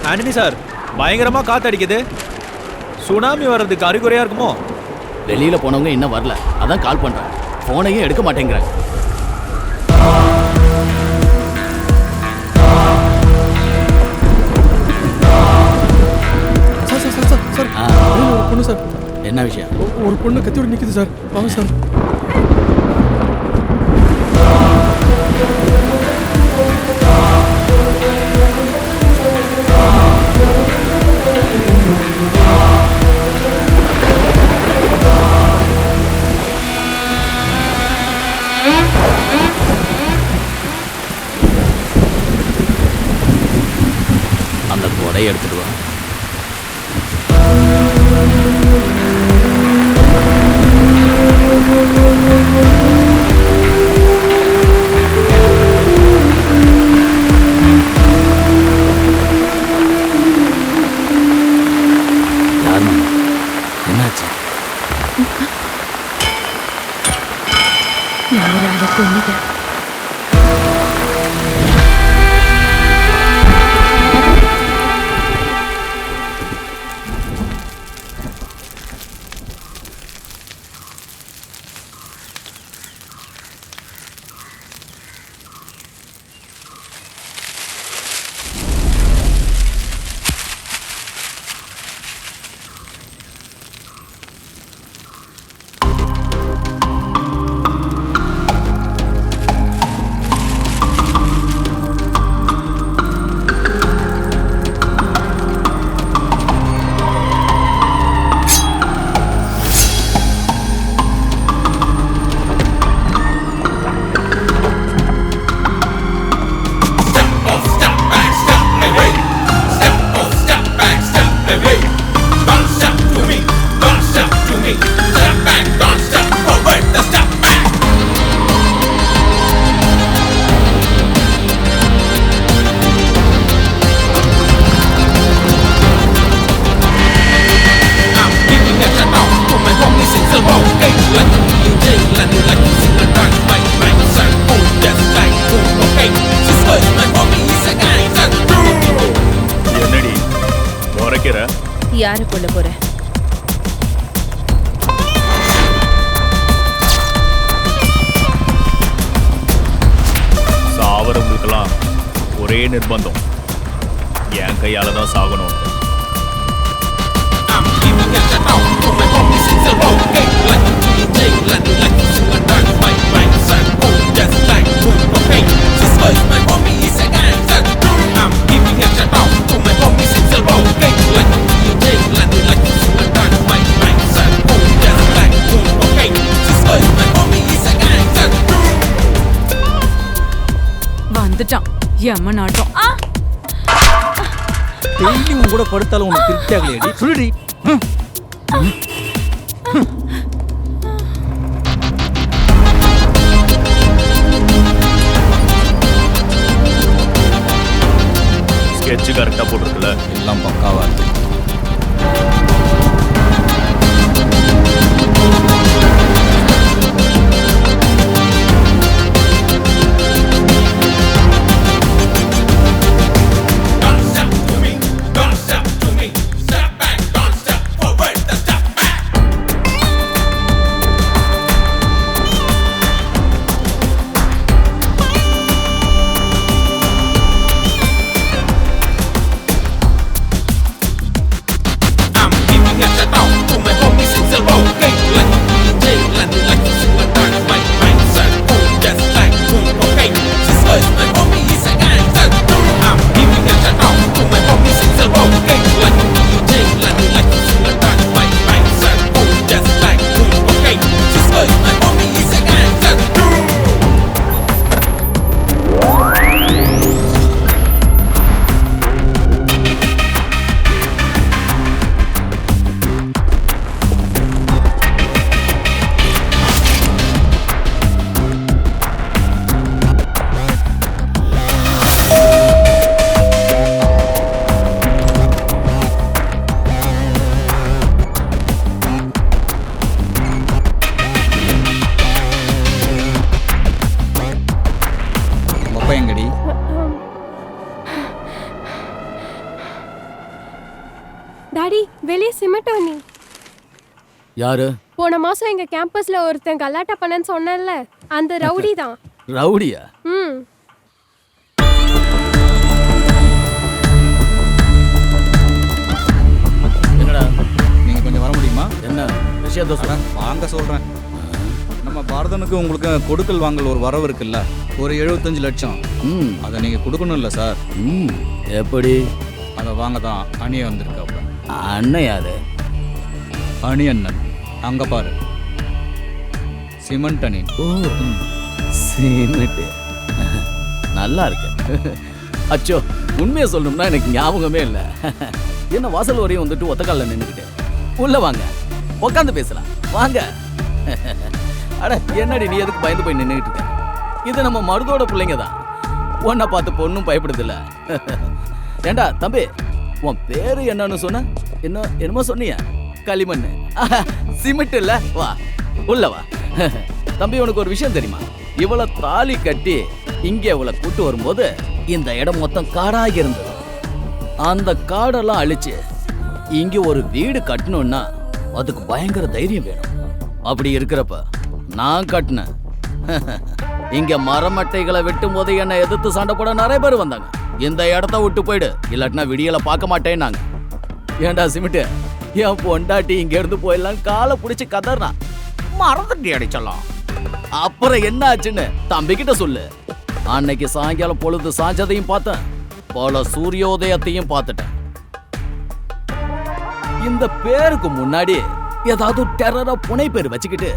Antony sir, பயங்கரமா காத்தடிக்குது. Tsunami வர்றதுக்கு அறிகுறியா இருக்குமோ? வெளியில போனவங்க இன்னும் வரல, அதான் கால் பண்றேன். போனையும் எடுக்க மாட்டேங்கிறாங்க. ஒரு பொண்ணு சார். என்ன விஷயம்? ஒரு பொண்ணு கத்தியோட நிக்குது சார். வாங்க சார். அந்த கொடையை எடுத்துட்டு வா. என்னாச்சு? நான் ஒரு ஆளை கொன்னுட்டேன். யாரை கொல்ல போற? சாவரவங்களுக்கெல்லாம் ஒரே நிர்பந்தம், என் கையால தான் சாகணும். வந்துட்டான் எம்மன் ஆட்டம். டெய்லி உன் கூட படுத்தாலும் உனக்கு திருப்தி ஆகலையடி? சொல்லுடி. ஸ்கெட்சு கரெக்டா போட்டிருக்குல்ல? எல்லாம் பக்காவா இருக்கு. டாடி வெளியே சிமெண்ட் நீ யாரு? போன மாசம் எங்க கேம்பஸ்ல ஒருத்தன் கலாட்டா பண்ணன்னு சொன்னேன்ல, அந்த ரவுடி தான். ரவுடியா? ம். என்னடா? நீங்க கொஞ்சம் வர முடியுமா? என்ன விஷயத்த சொல்ற? வாங்க சொல்றேன். நம்ம பாரதனுக்கு உங்களுக்கு கொடுக்கல் வாங்கல் ஒரு வரவு இருக்குல்ல, ஒரு 75 லட்சம். அதை நீங்க கொடுக்கணும் இல்ல சார்? எப்படி? அதை வாங்க தான் அணிய வந்திருக்காப்ல. அண்ணன் யாரு? அணி அண்ணன். அங்க பாரு, சிமெண்ட் அணி. ஓ, சிமெண்ட். நல்லா இருக்கு. அச்சோ, உண்மையை சொல்லணும்னா எனக்கு ஞாபகமே இல்லை. என்ன வாசல் வரையும் வந்துட்டு ஒத்த காலில் நின்றுக்கிட்டேன். உள்ள வாங்க, உட்காந்து பேசலாம் வாங்க. அட என்னடி நீ எதுக்கு பயந்து போய் நின்றுக்கிட்டு இருக்க? இது நம்ம மருதோட பிள்ளைங்க தான். உன்னை பார்த்து பொண்ணும் பயப்படுதில்ல. ஏண்டா தம்பி, உன் பேரு என்னன்னு சொன்ன? என்னமோ சொன்னியா? களிமண். சிமெண்ட் இல்ல? வா உள்ள வா. தம்பி, உனக்கு ஒரு விஷயம் தெரியுமா? இவளை தாலி கட்டி இங்கே இவளை கூட்டு வரும்போது இந்த இடம் மொத்தம் காடாக இருந்தது. அந்த காடெல்லாம் அழிச்சு இங்க ஒரு வீடு கட்டணும்னா அதுக்கு பயங்கர தைரியம் வேணும். அப்படி இருக்கிறப்ப நான் கட்டினேன். இங்க மரமட்டைகளை வெட்டும் போது என்னை எதிர்த்து சண்டை போட நிறைய பேர் வந்தாங்க. இந்த இடத்த விட்டு போயிடு, இல்லாட்டினா விடியலை பார்க்க மாட்டேன்னாங்க. ஏண்டா சிமிட்டு, என் பொண்டாட்டி இங்க இருந்து போயிடலாம் காலை பிடிச்சி கதறா, மறந்துட்டி அடிச்சலாம். அப்புறம் என்ன ஆச்சுன்னு தம்பிக்கிட்ட சொல்லு. அன்னைக்கு சாயங்காலம் பொழுது சாஞ்சதையும் பார்த்தேன், பல சூரியோதயத்தையும் பார்த்துட்டேன். இந்த பேருக்கு முன்னாடி ஏதாவது டெரரா புனை பேர் வச்சுக்கிட்டு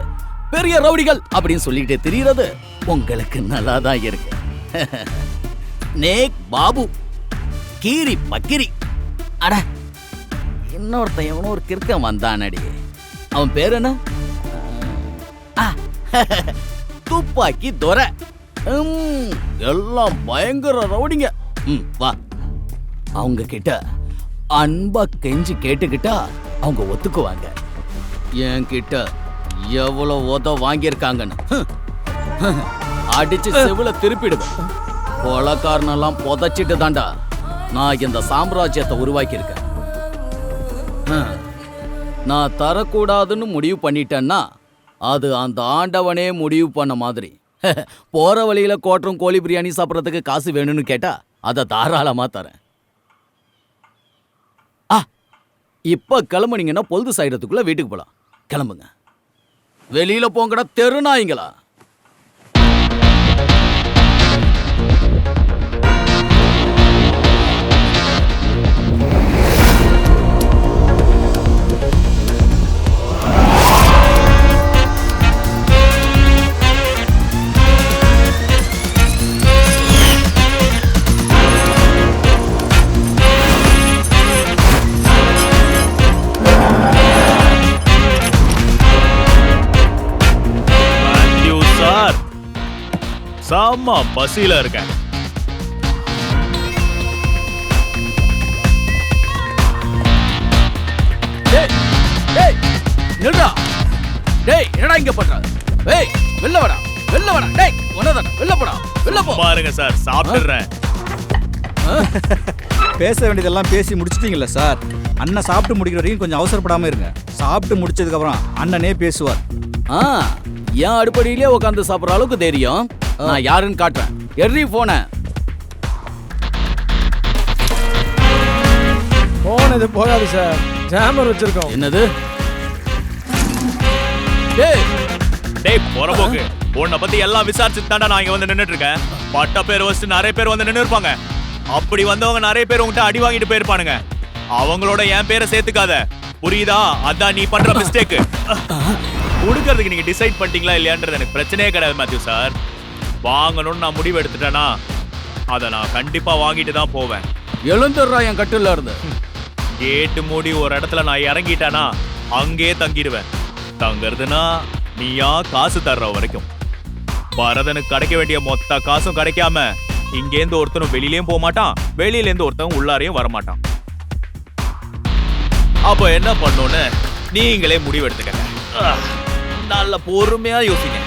பெரிய ரவுடிகள் அப்படின்னு சொல்லிக்கிட்டே தெரியறது உங்களுக்கு நல்லா தான் இருக்கு. நேக் பாபு, கீரி பக்கிரி. அட, இன்னொருத்தன் எவனோ ஒரு கிறுக்கன் வந்தானடி. அவன் பேர் என்ன? துப்பாக்கி துரை. எல்லாம் பயங்கர ரவுடிங்க. வா, அவங்க கிட்ட அன்பா கெஞ்சி கேட்டுக்கிட்டா அவங்க ஒத்துக்குவாங்க. என்கிட்ட எவ்வளவு உத வாங்கியிருக்காங்கன்னு அடிச்சு செவுல திருப்பிடுவேன். கொலக்காரனெல்லாம் புதைச்சிட்டு தாண்டா நான் இந்த சாம்ராஜ்யத்தை உருவாக்கி இருக்கேன். நான் தரக்கூடாதுன்னு முடிவு பண்ணிட்டேன்னா அது அந்த ஆண்டவனே முடிவு பண்ண மாதிரி. போற வழியில கோட்டரும் கோழி பிரியாணி சாப்பிட்றதுக்கு காசு வேணும்னு கேட்டா அதை தாராளமா தரேன். இப்ப கிளம்புனீங்கன்னா பொழுது சாயிரத்துக்குள்ள வீட்டுக்கு போலாம். கிளம்புங்க. வெளியில போங்கடா தெருநாய்ங்களா. சாமா பசியில இருக்கேன். என்னடா இங்க பண்ற? ஏய், வெளில வாடா, வெளில வாடா. டேய், உனதான வெளில போடா, வெளில போ. பாருங்க சார், சாப்பிடுறேன். பேச வேண்டியதெல்லாம் பேசி முடிச்சிட்டீங்களா சார்? அண்ணன் சாப்பிட்டு முடிக்கிற வரைக்கும் கொஞ்சம் அவசரப்படாம இருங்க. சாப்பிட்டு முடிச்சதுக்கு அப்புறம் அண்ணனே பேசுவார். என் அடுப்படியிலே உட்காந்து சாப்பிடுற அளவுக்கு தெரியும். நான் யாருன்னு காட்டுறேன். எர்ரி போன இது போகாது சார், ஜாமர் வச்சிருக்கோம். என்னது? டேய் போறபோக்கு, உன்னை பத்தி எல்லாம் விசாரிச்சுட்டு தாண்டா நான் இங்க வந்து நின்னுட்டு இருக்கேன். பட்ட பேர் வச்சு நிறைய பேர் வந்து நின்று இருப்பாங்க. அப்படி வந்தவங்க நிறைய பேர் உங்ககிட்ட அடி வாங்கிட்டு போயிருப்பானுங்க. அவங்களோட என் பேரை சேர்த்துக்காத, புரியுதா? அதான் நீ பண்ற மிஸ்டேக். கொடுக்கறதுக்கு நீங்க டிசைட் பண்ணிட்டீங்களா இல்லையான்றது எனக்கு பிரச்சனையே கிடையாது மேத்யூ சார். வாங்கணும்னு நான் முடிவு எடுத்துட்டேன்னா அதை நான் கண்டிப்பா வாங்கிட்டு தான் போவேன். எழுந்துடுறா என் கட்டுல இருந்து. கேட்டு மூடி ஒரு இடத்துல நான் இறங்கிட்டேன்னா அங்கே தங்கிடுவேன். தங்குறதுன்னா நீயா காசு தர்ற வரைக்கும். பரதனுக்கு கிடைக்க வேண்டிய மொத்த காசும் கிடைக்காம இங்கேருந்து ஒருத்தனும் வெளியிலயும் போக மாட்டான், வெளியிலேருந்து ஒருத்தன் உள்ளாரையும் வரமாட்டான். அப்போ என்ன பண்ணணும்னு நீங்களே முடிவு எடுத்துக்கங்க. நல்ல பொறுமையா யோசிங்க.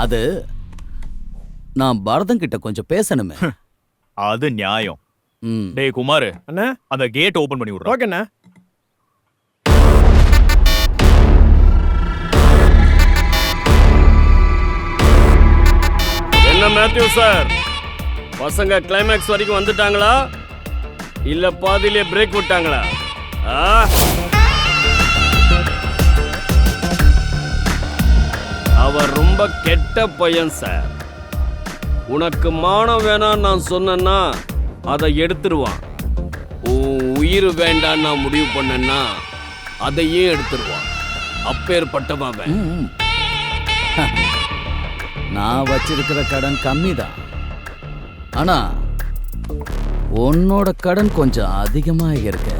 அது நான் பரதன் கிட்ட கொஞ்சம் பேசணுமே. அது நியாயம். ம். டேய் குமார், அண்ணா அந்த கேட் ஓபன் பண்ணி விடுறா. ஓகேண்ணா. என்ன மேத்யூ சார், பசங்க கிளைமேக்ஸ் வரைக்கும் வந்துட்டாங்களா இல்ல பாதியிலே பிரேக் விட்டாங்களா? அவர் ரொம்ப கெட்ட பையன் சார். உனக்கு மானம் வேணான்னு நான் சொன்னேன்னா அதை எடுத்துருவான். உன் உயிர் வேண்டான்னு நான் முடிவு பண்ணேன்னா அதையே எடுத்துருவான். அப்பேற்பட்டவன். ம். நான் வச்சிருக்கிற கடன் கம்மி தான். ஆனா உன்னோட கடன் கொஞ்சம் அதிகமா இருக்கு.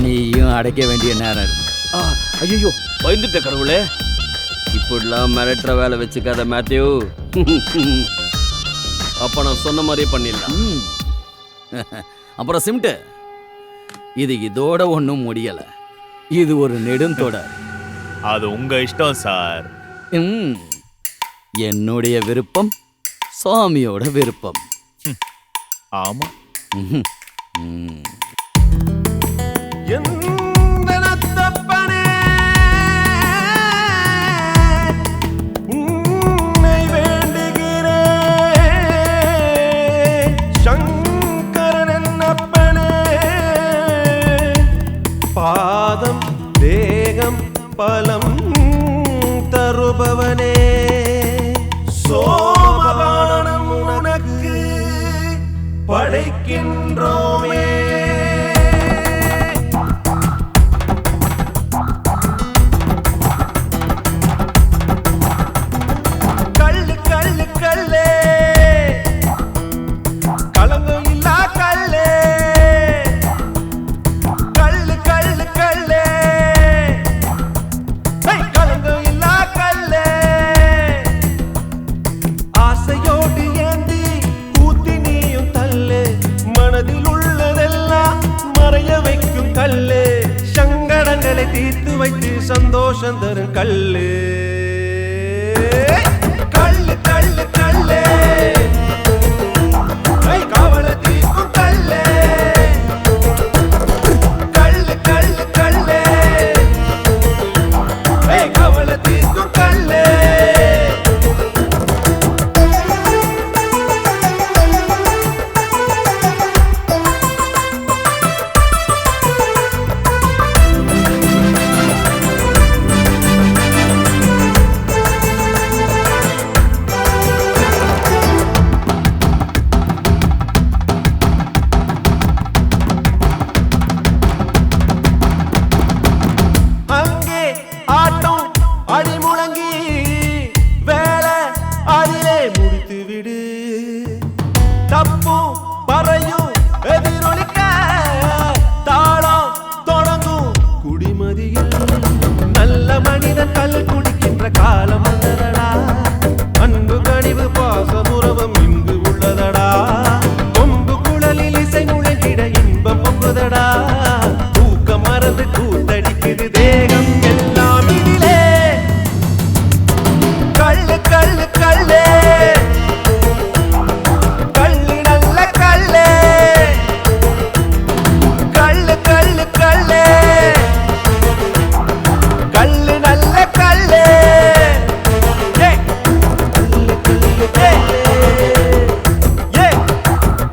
நீயும் அடைக்க வேண்டிய நேரம் இருக்கு. ஐயோ பயந்துட்ட கடவுளே. இப்படிலாம் மிரட்டுற வேலை வச்சுக்காத மேத்யூ. அப்ப நான் சொன்ன மாதிரியே பண்ணிடலாம். ம். அப்புறம் சிம்ட்டு, இது இதோட ஒன்றும் முடியல. இது ஒரு நெடுந்தொடர். அது உங்க இஷ்டம் சார். ம். என்னுடைய விருப்பம் சாமியோட விருப்பம். ஆமா. ம்ஹும். ம். உன்னை வேண்டுகிறேன் சங்கரன் என்னப்பனே. பாதம் தேகம் பலம் தருபவனே, சோமபானம் உனக்கு படைக்கின்றோமே. கள்ளு கள்ளு கள்ளே, கலங்கம் இல்லா கள்ளே. கள்ளு கள்ளு கள்ளே, கலங்கம் இல்லா கள்ளே. ஆசையோடு ஏந்தி ஊத்தி நீயும் தள்ளு, மனதில் உள்ளதெல்லாம் மறைய வைக்கும் கல்லு. சங்கடங்களை தீர்த்து வைத்து சந்தோஷம் தரும் கல்லு. கள்ளு கள்ளு கள்ளே, காவலை தீர்க்கும் கள்ளே. கள்ளு கள்ளு கள்ளே, காவலை தீர்க்கும் கள்ளே. அங்கே ஆட்டம் அடி முழங்கி வேலை அதிலே முடித்து விடு. தப்பும் பறையும் எதிரொலிக்க தாளம் தொடங்கும் குடிமதியில். நல்ல மனிதன் கல் குடிக்கின்ற காலம் வந்ததடா. அன்பு கனிவு பாசமுறவும் இங்கு உள்ளதடா. கொம்பு குழலில் இசை முழங்கிட இன்பம் பொங்குதடா. தூக்கம் மறந்து கூத்தடிக்குது தேகம் எல்லாம் இதிலே. கள்ளு கள்ளு கள்ளே, கள்ளு நல்ல கள்ளே. கள்ளு கள்ளு கள்ளே, கள்ளு நல்ல கள்ளே. ஏய், கள்ளு கள்ளு கள்ளே. ஏய்,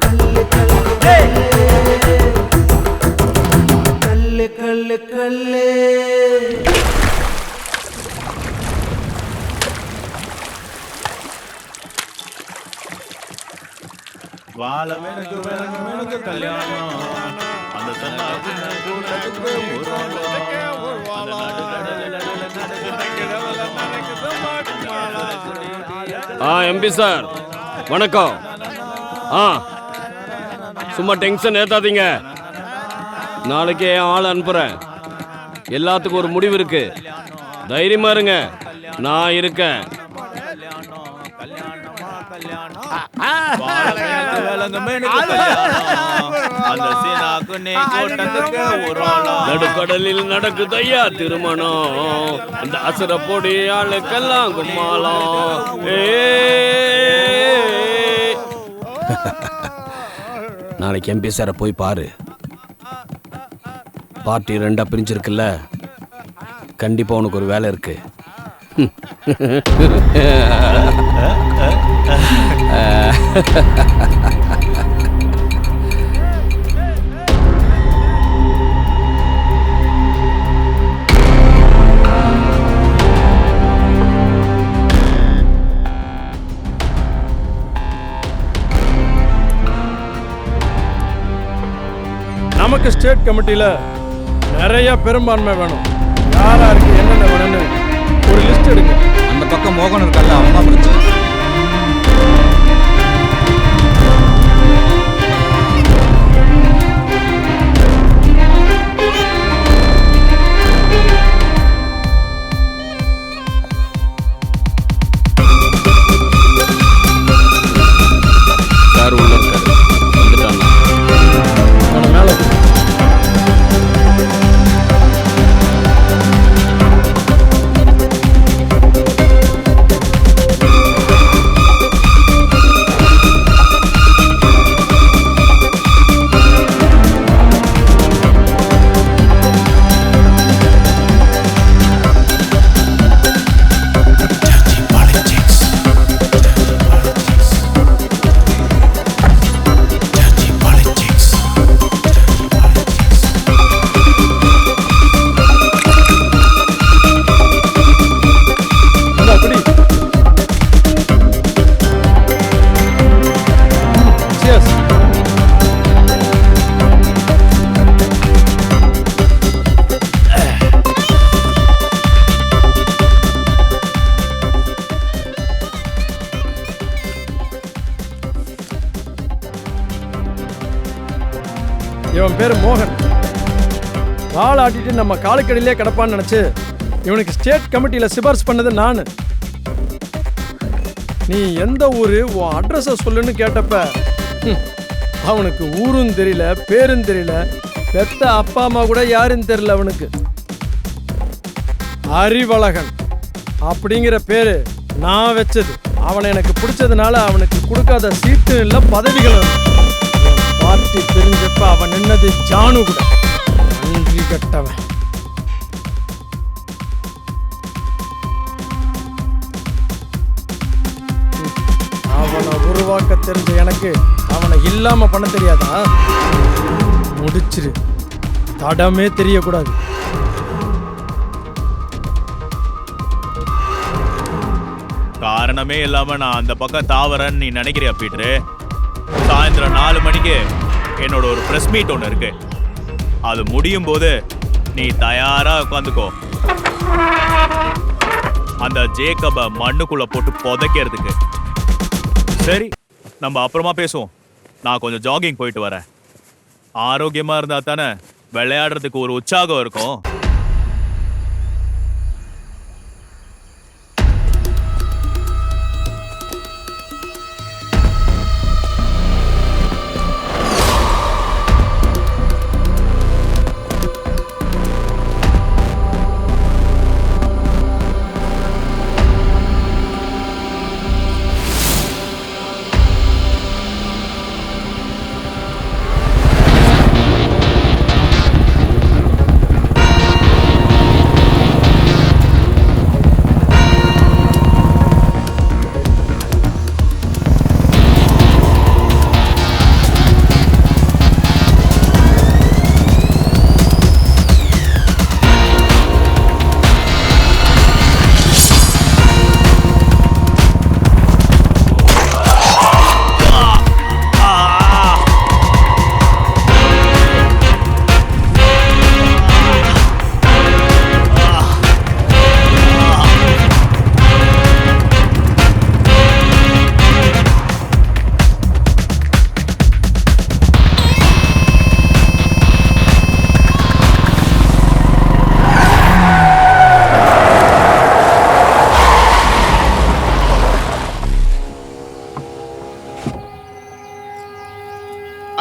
கள்ளு கள்ளு கள்ளே. கள்ளு கள்ளு கள்ளே. வாழமெனக்கு கல்யாணம், அந்த சன்னாசின கூட்டத்துக்கு ஊர்வலம். எம்பி சார் வணக்கம். சும்மா டென்ஷன் ஏத்தாதீங்க. நாளைக்கு என் ஆள் அனுப்புறேன். எல்லாத்துக்கும் ஒரு முடிவு இருக்கு. தைரியமா இருங்க, நான் இருக்கேன். வாழமெனக்கு கல்யாணம், அந்த சீனாக்கு சென்னை கோட்டத்துக்கு ஒரு ஆளா. நடுக்கடலில் நடக்குதையா திருமணம், இந்த அசுர பொடி ஆளுக்கெல்லாம் கும்மாளம். நாளைக்கு எம்பி சாரை போய் பாரு. பார்ட்டி 2 பிரிஞ்சிருக்குல்ல, கண்டிப்பா உனக்கு ஒரு வேலை இருக்கு. நமக்கு ஸ்டேட் கமிட்டியில் நிறைய பெரும்பான்மை வேணும். யாருக்கு என்னென்ன வேணும்னு ஒரு லிஸ்ட் எடுங்க. அந்த பக்கம் மோகன் இருக்கல்ல, அவன் தான் பிரச்சனை. சார் உள்ள இருக்காரு, வந்துட்டாங்க. அவனை மேலே இவன் பேர் மோகன். வாள் ஆட்டிட்டு நம்ம காலுக்கடியிலே கிடப்பான்னு நினச்சி இவனுக்கு ஸ்டேட் கமிட்டியில் சிபாரிசு பண்ணது நான். நீ எந்த ஊர், உன் அட்ரஸை சொல்லுன்னு கேட்டப்ப அவனுக்கு ஊரும் தெரியல, பேரும் தெரியல, பெத்த அப்பா அம்மா கூட யாரும் தெரியல. அவனுக்கு அறிவழகன் அப்படிங்கிற பேரு நான் வச்சது. அவனை எனக்கு பிடிச்சதுனால அவனுக்கு கொடுக்காத சீட்டு இல்லை, பதவிகள். பார்ட்டி தெரிஞ்சப்ப அவன் நின்னது ஜானு கூட. நன்றி கட்டவன். அவனை உருவாக்க தெரிஞ்ச எனக்கு அவனை இல்லாம பண்ண தெரியாதா? முடிச்சிரு, தடமே தெரியக்கூடாது. காரணமே இல்லாம நான் அந்த பக்கம் தாவறேன்னு நீ நினைக்கிறியா பீட்ரு? சாயந்தரம் 4 மணிக்கு என்னோட ஒரு பிரஸ் மீட் ஒன்று இருக்கு. அது முடியும் போது நீ தயாரா உட்காந்துக்கோ. அந்த ஜேக்கப மண்ணுக்குள்ள போட்டு புதைக்கிறதுக்கு. சரி, நம்ம அப்புறமா பேசுவோம். நான் கொஞ்சம் ஜாகிங் போயிட்டு வரேன். ஆரோக்கியமா இருந்தா தானே விளையாடுறதுக்கு ஒரு உற்சாகம் இருக்கும்.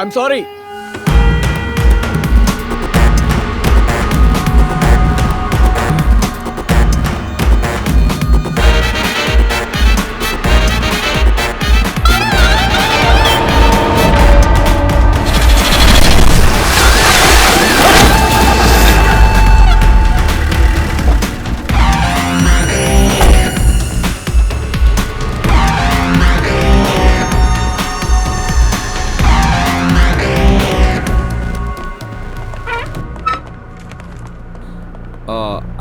I'm sorry.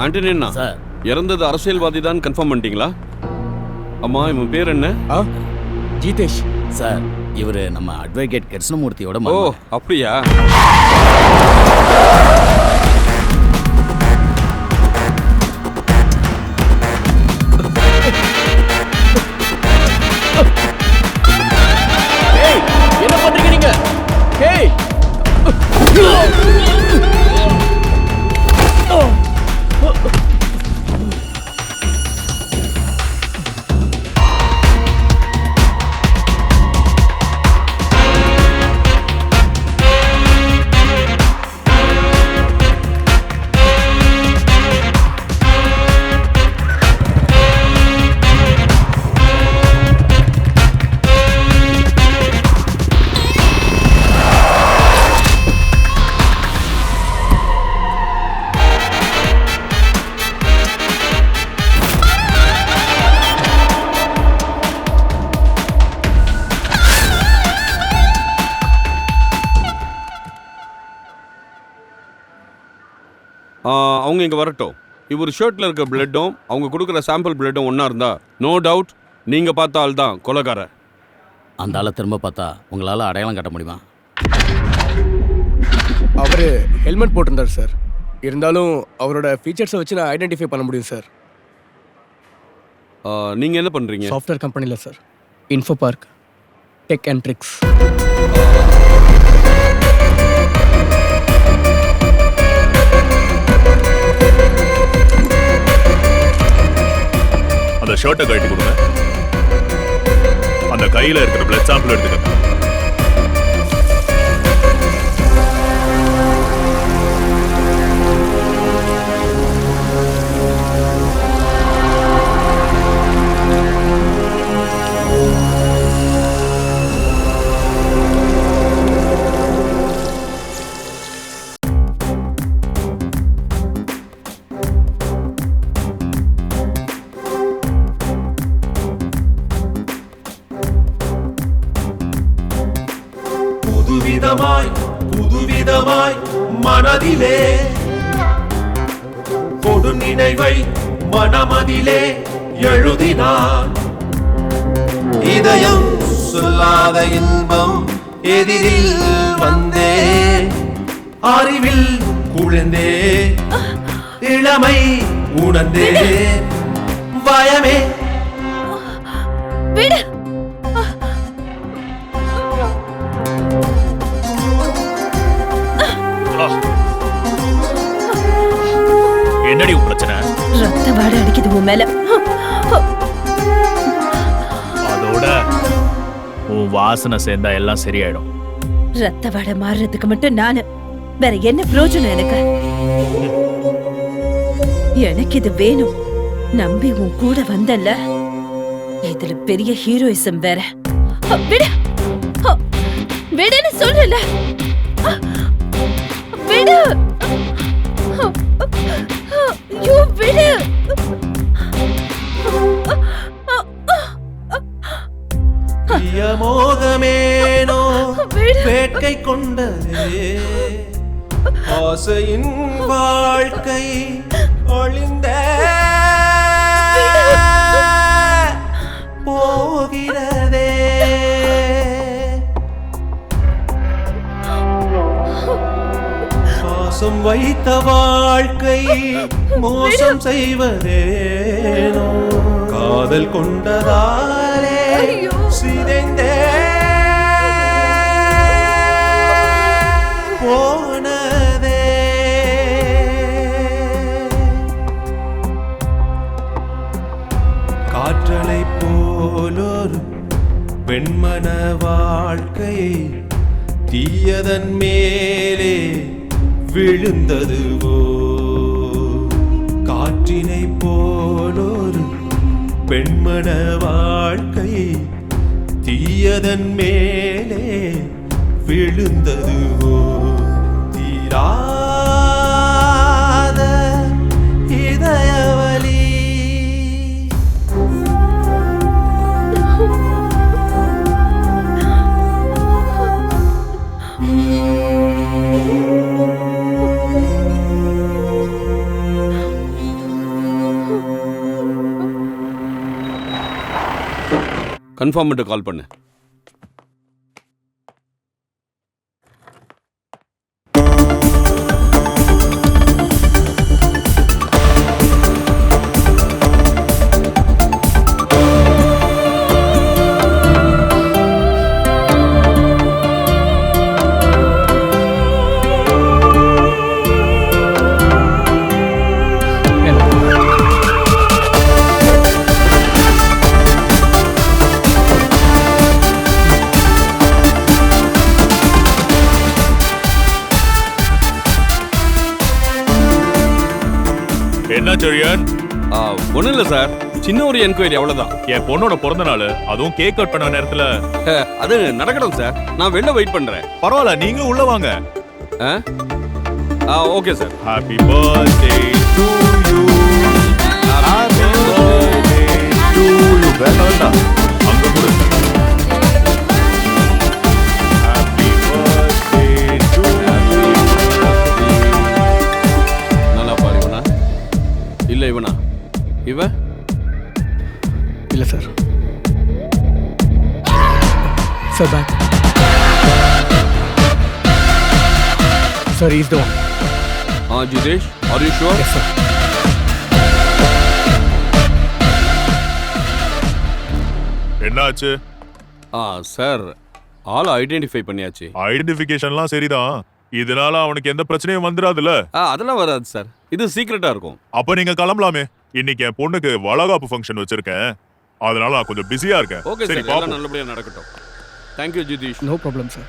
ஆண்டனியண்ணா சார் இறந்தது அரசியல்வாதி தான் கன்ஃபார்ம் பண்ணிட்டீங்களா? அம்மா இவன் பேர் என்ன? ஜீதேஷ். சார் இவர் நம்ம அட்வொகேட் கிருஷ்ணமூர்த்தியோட ஓ மகன். அப்படியா? ஏய், என்ன பண்றீங்க நீங்க? ஏய் அவங்க இங்கே வரட்டும். இவர் ஷர்ட்டில் இருக்க பிளட்டும் அவங்க கொடுக்குற சாம்பிள் பிளட்டும் ஒன்றா இருந்தா நோ டவுட் நீங்கள் பார்த்த ஆள் தான் கொலைகாரர். அந்த ஆளை திரும்ப பார்த்தா உங்களால் அடையாளம் காட்ட முடியுமா? அவர் ஹெல்மெட் போட்டிருந்தார் சார். இருந்தாலும் அவரோட ஃபீச்சர்ஸை வச்சு நான் ஐடென்டிஃபை பண்ண முடியும் சார். நீங்கள் என்ன பண்ணுறீங்க? சாஃப்ட்வேர் கம்பெனியில் sir. Info park tech and tricks. அந்த ஷர்ட்டை கழட்டி கொடுங்க. அந்த கையில இருக்கிற பிளட் சாம்பிள் எடுத்துக்கங்க. புதுவிதமாய் மனதிலே கொடு நினைவை மனமதிலே எழுதினான். இதயம் சொல்லாத இன்பம் எதிரில் வந்தே, அறிவில் குழந்தே, இளமை உணர்ந்தே, பயமே விடு. என்னடி உன் பிரச்சனை? ரத்த வாடை அடிக்குது உன் மேல. அதோட உன் வாசனை சேர்ந்தா எல்லாம் சரியாயிடும். ரத்த வாடை மாறுறதுக்கு மட்டும் நானு, வேற என்ன பிரயோஜனம் எனக்கு? எனக்கு இது வேணும். நம்பி உன் கூட வந்தல்ல, இதுல பெரிய ஹீரோயிசம் வேற. விடு, விடுன்னு சொல்லல. விடு, ஐயோ விடு. மோகமேனோ வேட்கை கொண்டதே, ஆசையின் வாழ்க்கை ஒளிந்த போகிறதே. பாசம் வைத்த வாழ்க்கை மோசம் செய்வதேனோ, காதல் கொண்டதாலே சிதைந்தே போனதே. காற்றலை போலொரு பெண்மன வாழ்க்கை தீயதன் மேலே விழுந்ததுவோ, காற்றினை போலொரு பெண்மன வாழ்க்கை தீயதன் மேலே விழுந்ததுவோ, தீராத இதயவலி. கன்ஃபார்ம் பண்ணிட்டு கால் பண்ணு. என்ன செழியன்? ஒன்றும் இல்லை சார், சின்ன ஒரு என்கொயரி அவ்வளோதான். என் பொண்ணோட பிறந்த நாள், அதுவும் கேக் கட் பண்ண நேரத்துல. அது நடக்கட்டும் சார், நான் வெளில வெயிட் பண்ணுறேன். பரவாயில்ல, நீங்க உள்ள வாங்க. Okay sir. Happy birthday to you. Happy birthday to you. வேண்டாம், அங்க கொடு. Happy birthday to you. நல்லா பாரு. இவனா இல்லை இவனா? இவன் இல்லை sir. Sir back. Sir is the one. Jitesh, are you sure? Yes sir. என்னாச்சு? சார், ஆளை ஐடென்டிஃபை பண்ணியாச்சு. ஐடென்டிஃபிகேஷன்லாம் சரிதான், இதனால அவனுக்கு எந்த பிரச்சனையும் வந்துடாதுல்ல? அதெல்லாம் வராது சார், இது சீக்ரெட்டா இருக்கும். அப்ப நீங்க கிளம்பலாமே. இன்னைக்கு என் பொண்ணுக்கு வளகாப்பு ஃபங்க்ஷன் வச்சிருக்கேன், அதனால நான் கொஞ்சம் பிஸியா இருக்கேன். ஓகே சரி, சார், எல்லாம் பாப்போம். நல்லபடியா நடக்கட்டும். Thank you Jitesh. No problem sir.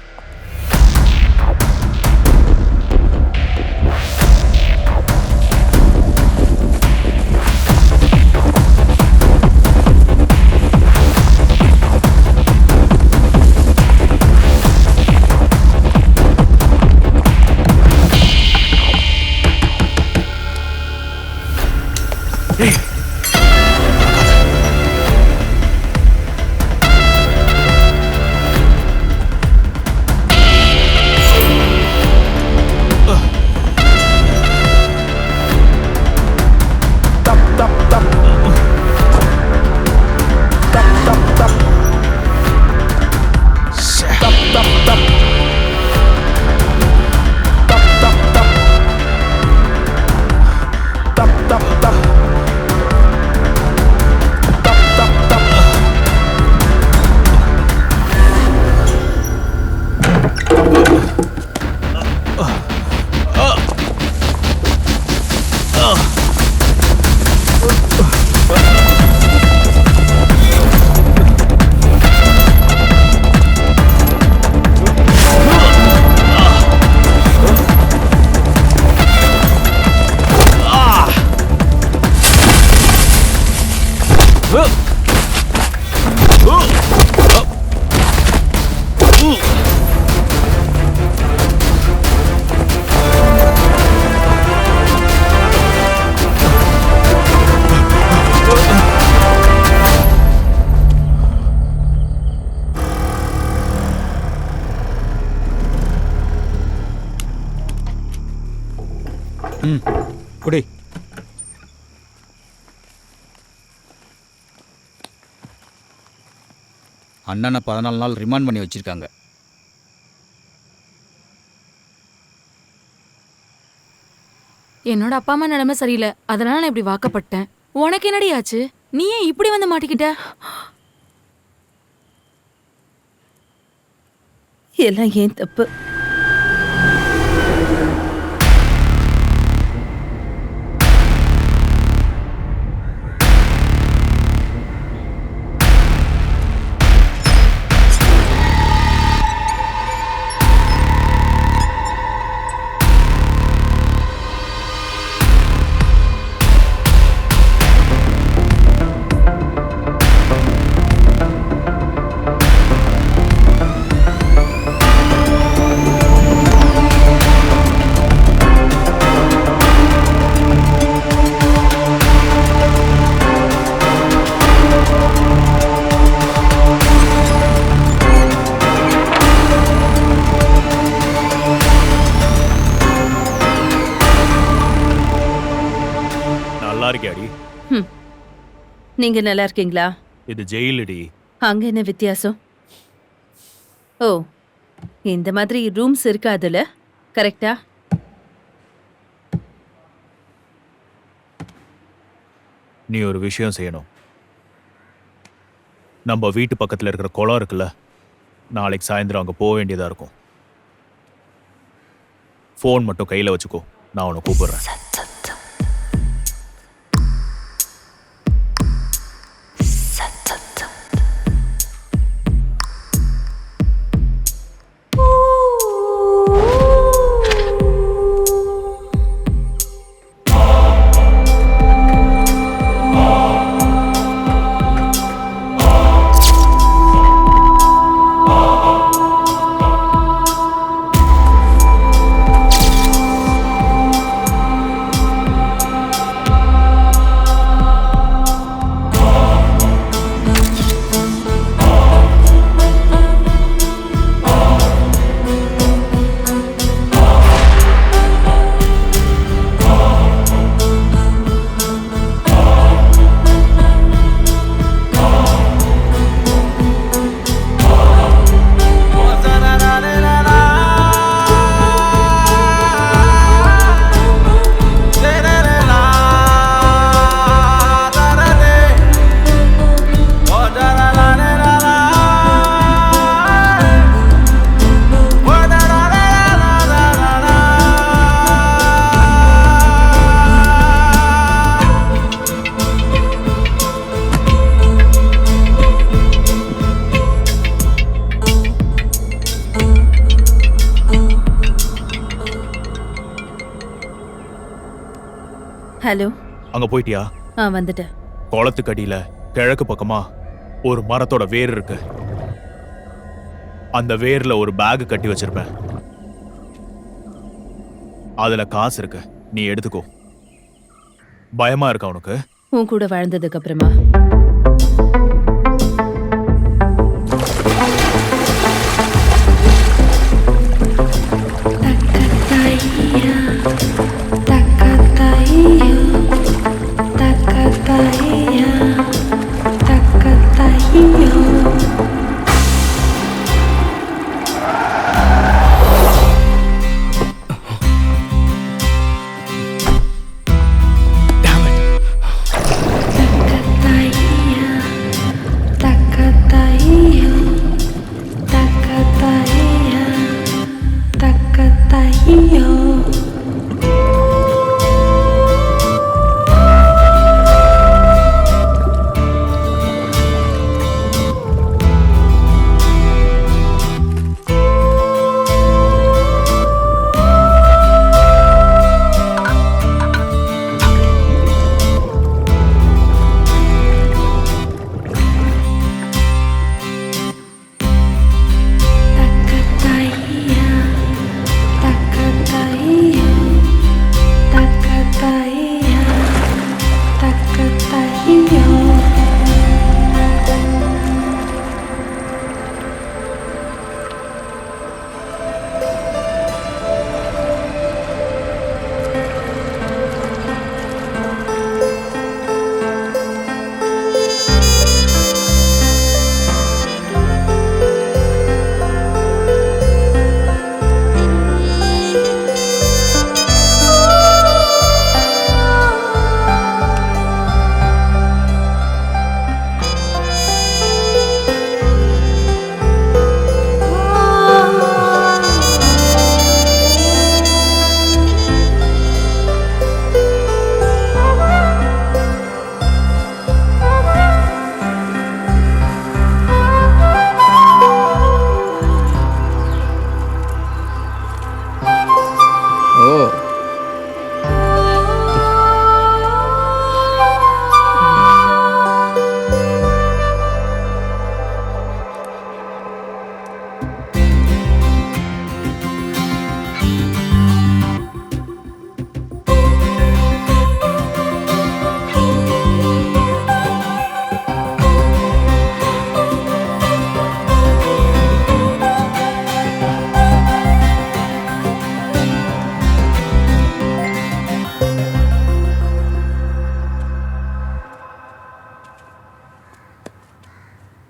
குடி. அண்ணனை 14 நாள் ரிமாண்ட் பண்ணி வச்சிருக்காங்க. என்னோட அப்பா அம்மா நிலைமை சரியில்லை, அதனால நான் இப்படி வாக்கப்பட்டேன். உனக்கு என்னடி ஆச்சு? நீ ஏன் இப்படி வந்து மாட்டிக்கிட்ட? எல்லாம் ஏன் தப்பு. நல்லா இருக்கியாடி? நீங்க நல்லா இருக்கீங்களா? இது ஜெயிலடி, அங்க என்ன வித்தியாசம்? ஓ, இந்த மாதிரி ரூம்ஸ் இருக்காதுல்ல, கரெக்டா? நீ ஒரு விஷயம் செய்யணும். நம்ம வீட்டு பக்கத்துல இருக்கிற குளம் இருக்குல்ல, நாளைக்கு சாயந்தரம் அங்க போக வேண்டியதா இருக்கும். ஃபோன் மட்டும் கையில வச்சுக்கோ, நான் உன்னை கூப்பிடுறேன். ஹலோ, அங்க போயிட்டியா? வந்துட்டேன். குளத்துக்கடியில கிழக்கு பக்கமா ஒரு மரத்தோட வேர் இருக்கு. அந்த வேர்ல ஒரு பேக் கட்டி வச்சிருப்பேன். அதுல காசு இருக்கு, நீ எடுத்துக்கோ. பயமா இருக்கா உனக்கு? உன் கூட வாழ்ந்ததுக்கு அப்புறமா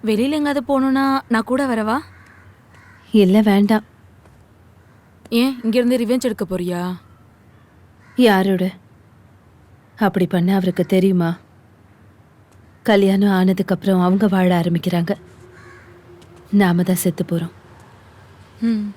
வெளியில எங்காவது போகணும்னா நான் கூட வரவா? இல்ல வேண்டாம். ஏன் இங்க இருந்து ரிவெஞ்ச் எடுக்க போறியா? யாரோட? அப்படி பண்ண அவருக்கு தெரியுமா? கல்யாணம் ஆனதுக்கு அப்புறம் அவங்க வாழ ஆரம்பிக்கிறாங்க, நாம தான் செத்து போறோம். ம்.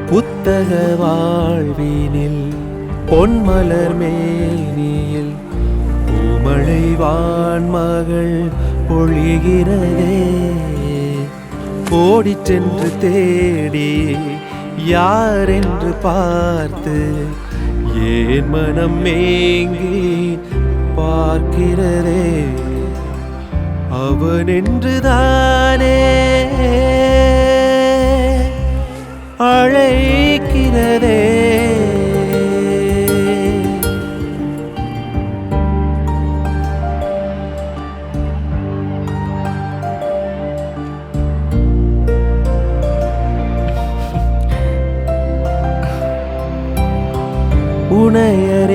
புத்தக வாழ்வினில் பொன்மலர் மேனியில் பூமழை வான்மகள் பொழிகிறதே. ஓடிச் சென்று தேடி யாரென்று பார்த்து ஏன் மனம் மேங்கி பார்க்கிறதே. அவனென்றுதானே அழைக்கிறதே.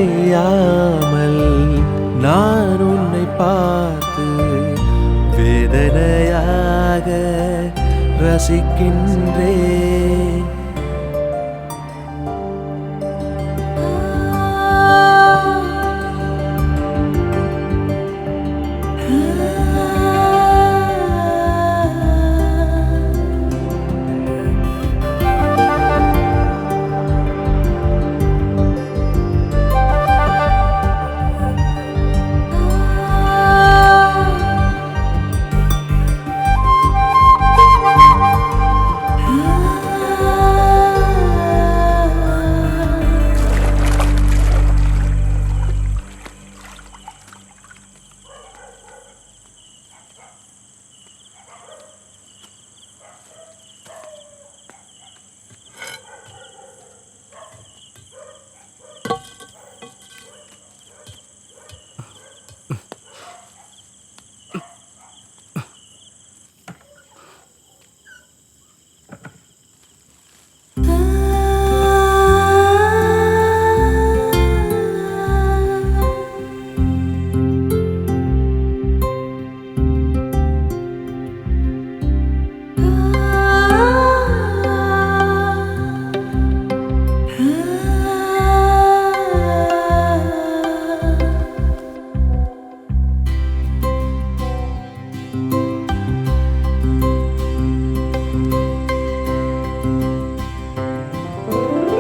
உனையறியாமல் நான் உன்னை பார்த்து வேதனையாக ரசிக்கின்றேன்.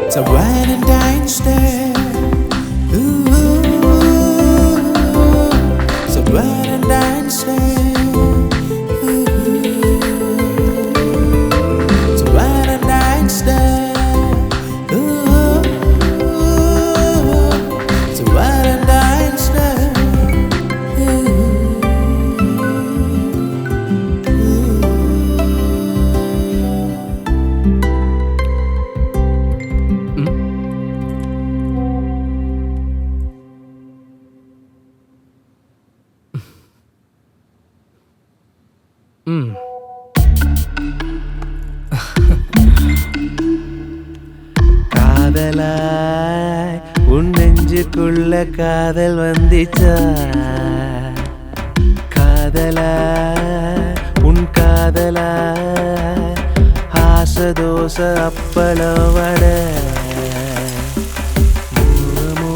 It's a Valentine's Day. Ooh, it's a Valentine's Day. Ooh, it's a Valentine's Day. Ooh, it's a Valentine's Day. காதலாய் உன் நெஞ்சுக்குள்ள காதல் வந்துச்சா. காதலாய் உன் காதலாய் ஆசதோச அப்பளம் வட. மோகமோ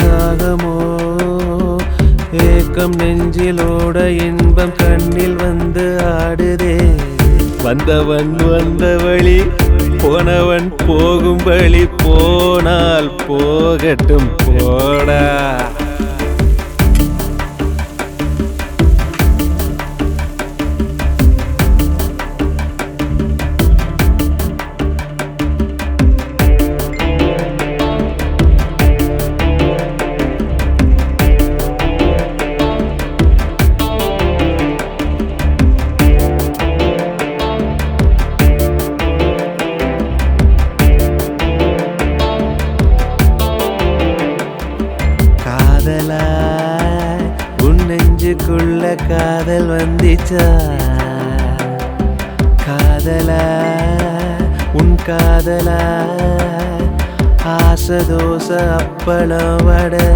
தாகமோ ஏக்கம் நெஞ்சிலோட இன்பம் கண்ணில் வந்து ஆடுதே. வந்தவன் வந்த வழி போனவன் போகும் வழி போனால் போகட்டும் போடா. காதல் வந்துச்சா காதலா உன் காதலா ஆசை தோசை அப்பளம் வடை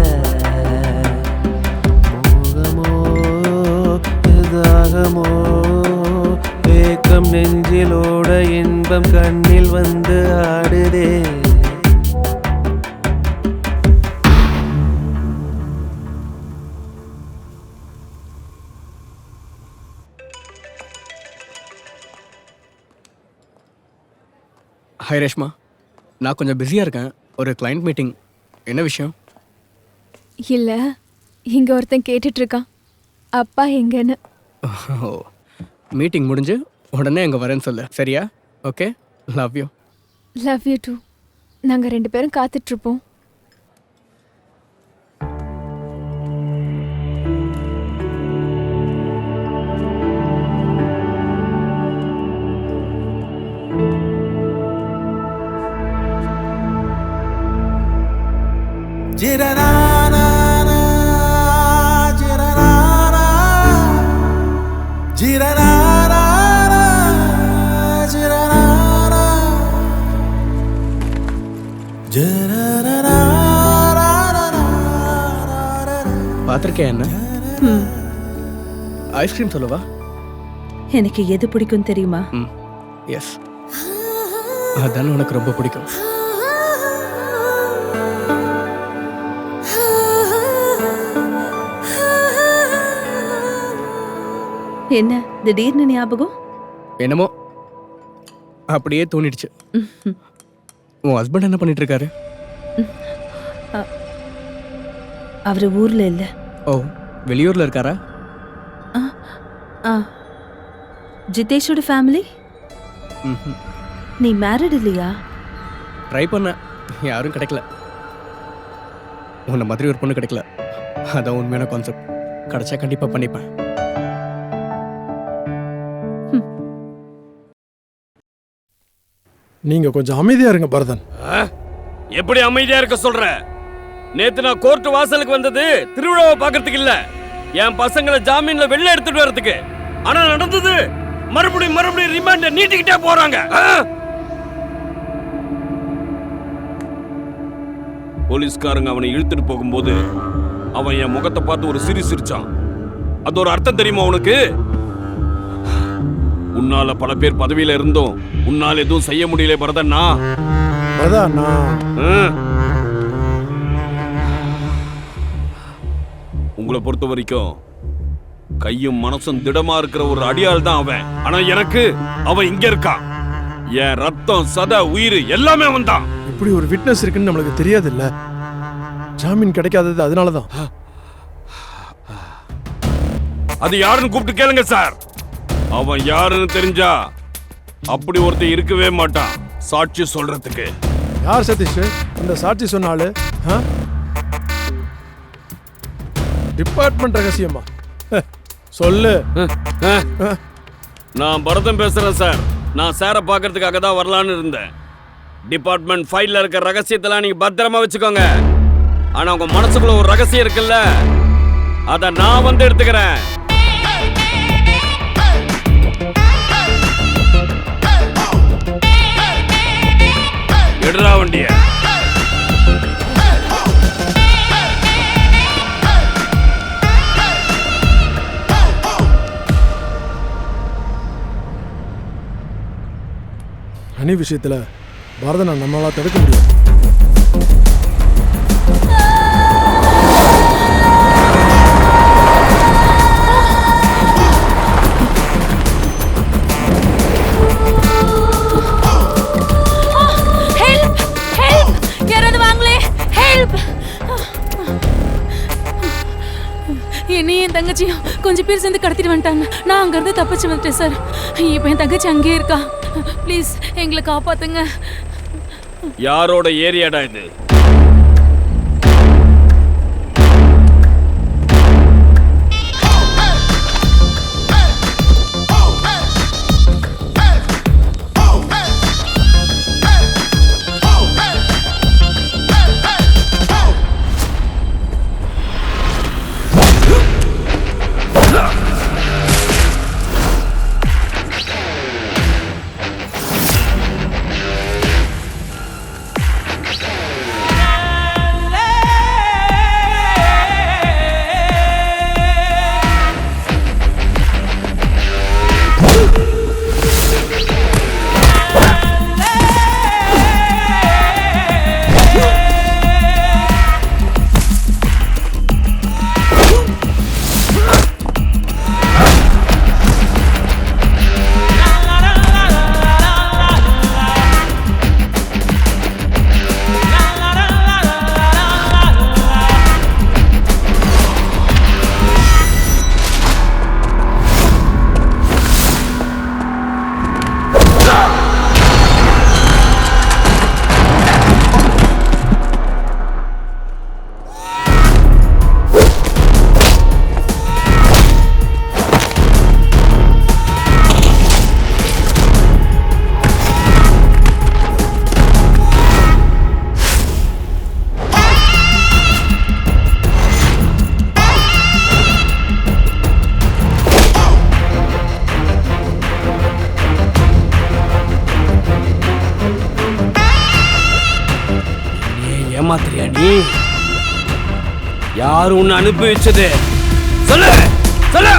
மோகமோ தாகமோ ஏக்கம் நெஞ்சிலோட இன்பம் கண்ணில் வந்து ஆடுதே ஹாய் ரேஷ்மா, நான் கொஞ்சம் பிஸியாக இருக்கேன். ஒரு கிளைண்ட் மீட்டிங். என்ன விஷயம்? இல்ல இங்க ஒருத்தன் கேட்டுட்டு இருக்கான் அப்பா எங்கன்னு. மீட்டிங் முடிஞ்சு உடனே அங்கே வரேன்னு சொல்லு, சரியா? Okay, love you. Love you too. நாங்க 2 பேரும் காத்துட்டு இருப்போம். Jiranana, jiranana, jiranana, jiranana, jiranana. பார்த்துருக்கேன். என்ன ஐஸ்கிரீம் சொல்லவா? எனக்கு எது பிடிக்கும் தெரியுமா? எஸ், அதான் உனக்கு ரொம்ப பிடிக்கும். என்ன திடீர்னு ஞாபகம்? என்னமோ அப்படியே தோணிடுச்சு. உன் ஹஸ்பண்ட் என்ன பண்ணிட்டு இருக்காரு? அவரு ஊர்ல இல்ல. ஓ, வெளியூர்ல இருக்காரா? ஜிதேஷோட ஃபேமிலி. நீ மேரிட் இல்லையா? ட்ரை பண்ண, யாரும் கிடைக்கல. உன்னை மாதிரி ஒரு பொண்ணு கிடைக்கல. அதான் உண்மையான கான்செப்ட். கிடைச்சா கண்டிப்பா பண்ணிப்பேன். நீங்க கொஞ்சம் அமைதியா இருங்க பரதன். எப்படி அமைதியா இருக்க சொல்ற? நேத்து நான் கோர்ட் வாசலுக்கு வந்தது திருவிழாவை பார்க்கறதுக்கு இல்ல, என் பசங்களை ஜாமீன்ல வெளில எடுத்துட்டு வரதுக்கு. ஆனா நடந்தது மறுபடியும் ரிமாண்ட நீட்டிக்கிட்டே போறாங்க. போலீஸ்காரங்க அவனை இழுத்துட்டு போகும்போது அவன் என் முகத்தை பார்த்து ஒரு சிரிச்சான். அது ஒரு அர்த்தம் தெரியுமா உனக்கு? உன்னால பல பேர் பதவியில இருந்தோம், உன்னால எதுவும் செய்ய முடியல பரதண்ணா. உங்களை பொறுத்த வரைக்கும் கையும் மனசும் திடமா இருக்கிற ஒரு அடியாள் தான் அவன். ஆனா எனக்கு அவன் இங்க இருக்கான். என் ரத்தம் சத உயிர் எல்லாமே அவன் தான். இப்படி ஒரு விட்னஸ் இருக்குன்னு நம்மளுக்கு தெரியாது இல்ல. ஜாமீன் கிடைக்காதது அதனாலதான். அது யாருன்னு கூப்பிட்டு கேளுங்க சார். அவன் யாருன்னு தெரிஞ்சா அப்படி ஒருத்தர் இருக்கவே மாட்டான் சாட்சி சொல்றதுக்கு. யார் சதீஷ் அந்த சாட்சி சொன்னாலு? டிபார்ட்மெண்ட் ரகசியமா? சொல்லு. நான் பரதன் பேசுறேன் சார். நான் சாரை பார்க்கறதுக்காக தான் வரலான்னு இருந்தேன். டிபார்ட்மெண்ட் ஃபைல்ல இருக்க ரகசியத்தெல்லாம் நீங்க பத்திரமா வச்சுக்கோங்க. ஆனா உங்க மனசுக்குள்ள ஒரு ரகசியம் இருக்குல்ல, அத நான் வந்து எடுத்துக்கிறேன். எடுறா வண்டிய. அணி விஷயத்துல பாரதனை நம்மளால தடுக்க முடியாது. என்னையும் என் தங்கச்சியும் கொஞ்சம் பேர் சேர்ந்து கடத்திட்டு வந்துட்டாங்க. நான் அங்கிருந்து தப்பிச்சு வந்துட்டேன் சார். இப்போ என் தங்கச்சி அங்கேயே இருக்கா. ப்ளீஸ் எங்களை காப்பாத்துங்க. யாரோட ஏரியாடா இது? ஏமாத்துறியா நீ? யாரு உன்னை அனுப்பி வச்சது? சொல்லு சொல்லு.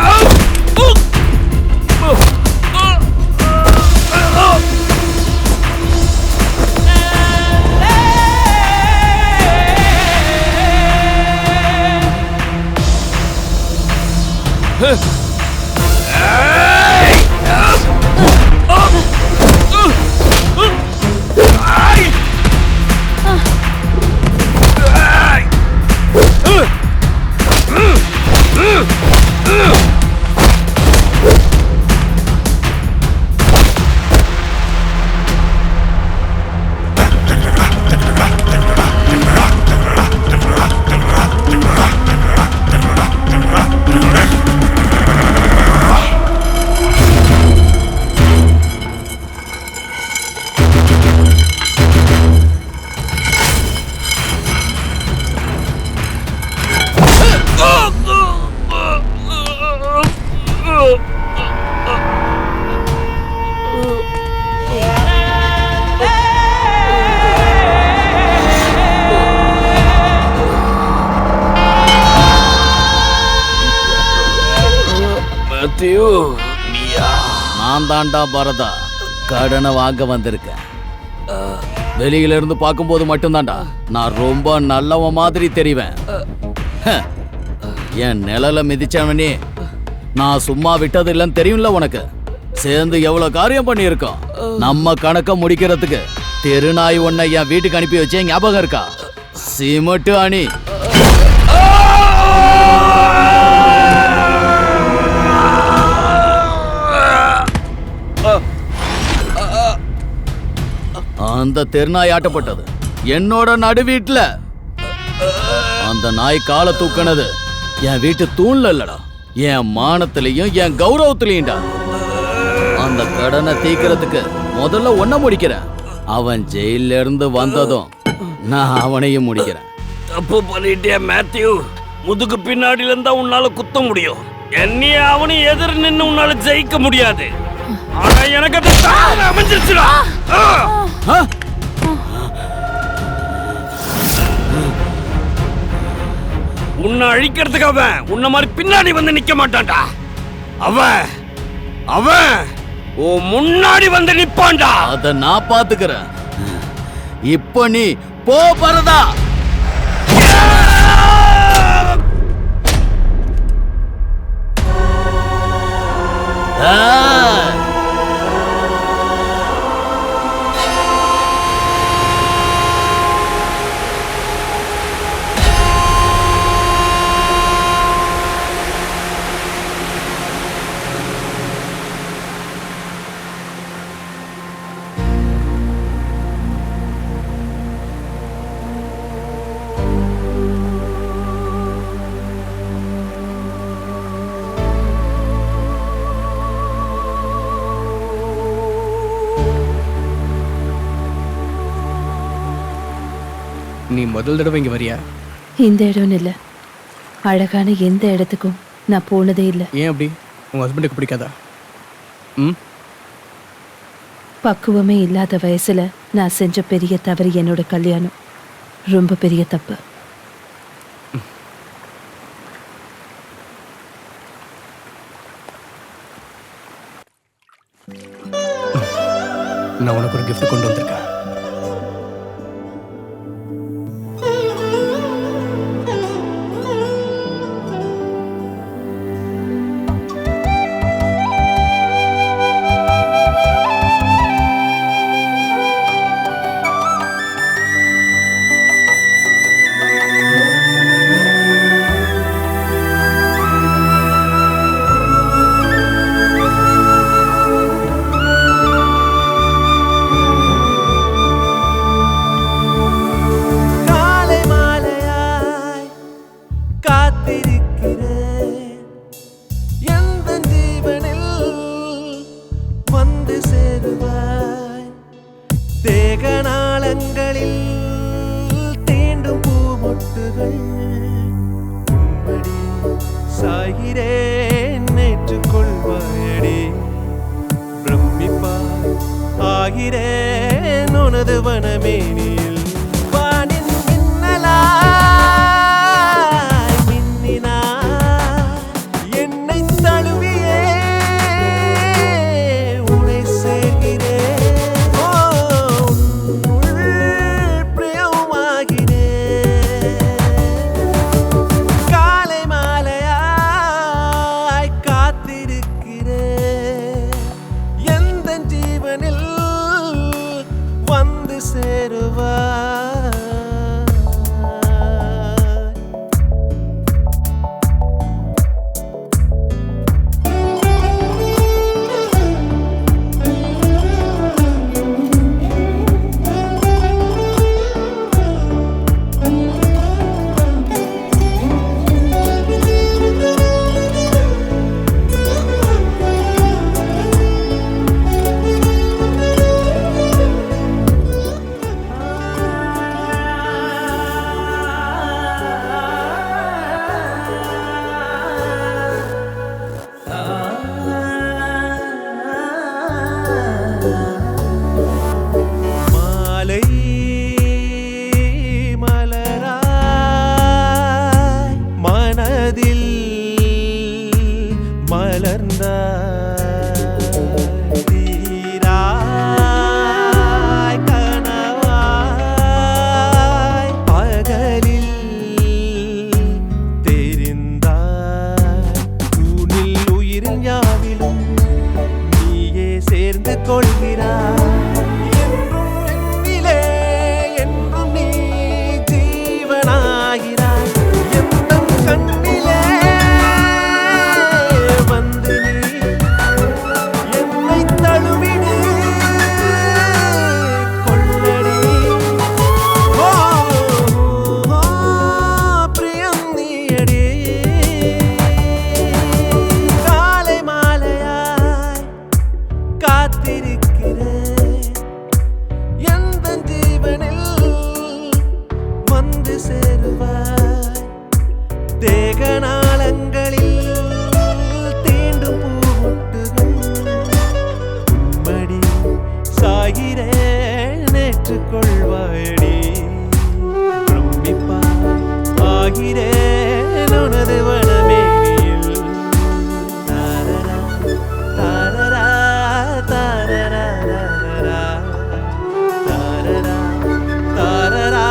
நான் தாண்டா பரதா கடனை வாங்க வந்திருக்கேன். வெளியில இருந்து பார்க்கும்போது மட்டும்தான்டா நான் ரொம்ப நல்லவன் மாதிரி தெரிவேன். என் நிழல மிதிச்சவனே நான் சும்மா விட்டது இல்லைன்னு தெரியும்ல உனக்கு. சேர்ந்து எவ்வளவு காரியம் பண்ணியிருக்கோம். நம்ம கணக்க முடிக்கிறதுக்கு தெருநாய் ஒன்னை என் வீட்டுக்கு அனுப்பி வச்சே ஞாபகம் இருக்கா? சிமட்டு அணி. அந்த தெருநாய் ஆட்டப்பட்டது என்னோட நடு வீட்டுல. அந்த நாய் காலை தூக்கினது என் வீட்டு தூண்ல இல்லடா, என் மானத்திலையும் என் கௌரவத்திலையும்டா. அந்த கடனை தீக்கிறதுக்கு முதல்ல ஒன்ன முடிக்கிறேன். அவன் ஜெயில இருந்து வந்ததும் நான் அவனையும் முடிக்கிறேன். தப்பு பண்ணிட்டே மேத்யூ. முதுகு பின்னாடில இருந்தா உன்னால குத்த முடியும். என்னைய அவனை எதிர் நின்னு உன்னால ஜெயிக்க முடியாது. ஆனா எனக்கு அது தானா அமைஞ்சிருச்சுடா. உன்னை அழிக்கிறதுக்கு அவன் உன்ன மாதிரி பின்னாடி வந்து நிக்க மாட்டான்டா. அவன் அவன் ஓ முன்னாடி வந்து நிப்பான்டா. அத நான் பாத்துக்கிறேன். இப்ப நீ போ பரதா. நீ முதல் தடவை இங்கே வரியா? இந்த இடம்னு இல்லை, அழகான எந்த இடத்துக்கும் நான் போனதே இல்லை. ஏன் அப்படி? உங்கள் ஹஸ்பண்டுக்கு பிடிக்காதா? ம், பக்குவமே இல்லாத வயசுல நான் செஞ்ச பெரிய தவறு என்னோட கல்யாணம். ரொம்ப பெரிய தப்பு. நான் உனக்கு ஒரு கிஃப்ட் கொண்டு வந்திருக்கேன். ஆகிறேன் உனது வனமேனியில் வானின் சேருவாய். மாலை மலராய் மனதில் மலர்ந்தாய். தீராய் கனவாய் பகலில் தெரிந்தாய். ஊனில் உயிரில் யாவிலும் நீயே சேர்ந்து கொள்கிறாய். என்றும் என்னிலே என்றும் நீ ஜீவனாகிறாய். எந்தன் கண்ணிலே வந்து நீ என்னை தழுவிடு கொள்ளடி. ஓ, ஓ, பிரியம் நீயடி. காலை மாலையாய் காத்திருக்கிறேன். எந்தன் ஜீவனில் வந்து சேருவாய். தேகநாளங்களில் தீண்டும் பூவொட்டுகள் மடி சாகிறேன் ஏற்றுக்கொள்வாயடி. பிரமிப்பாய் ஆகிறேன் உனது வனமேனியில். தாரரா தாரரா தாரரா தாரரா தாரரா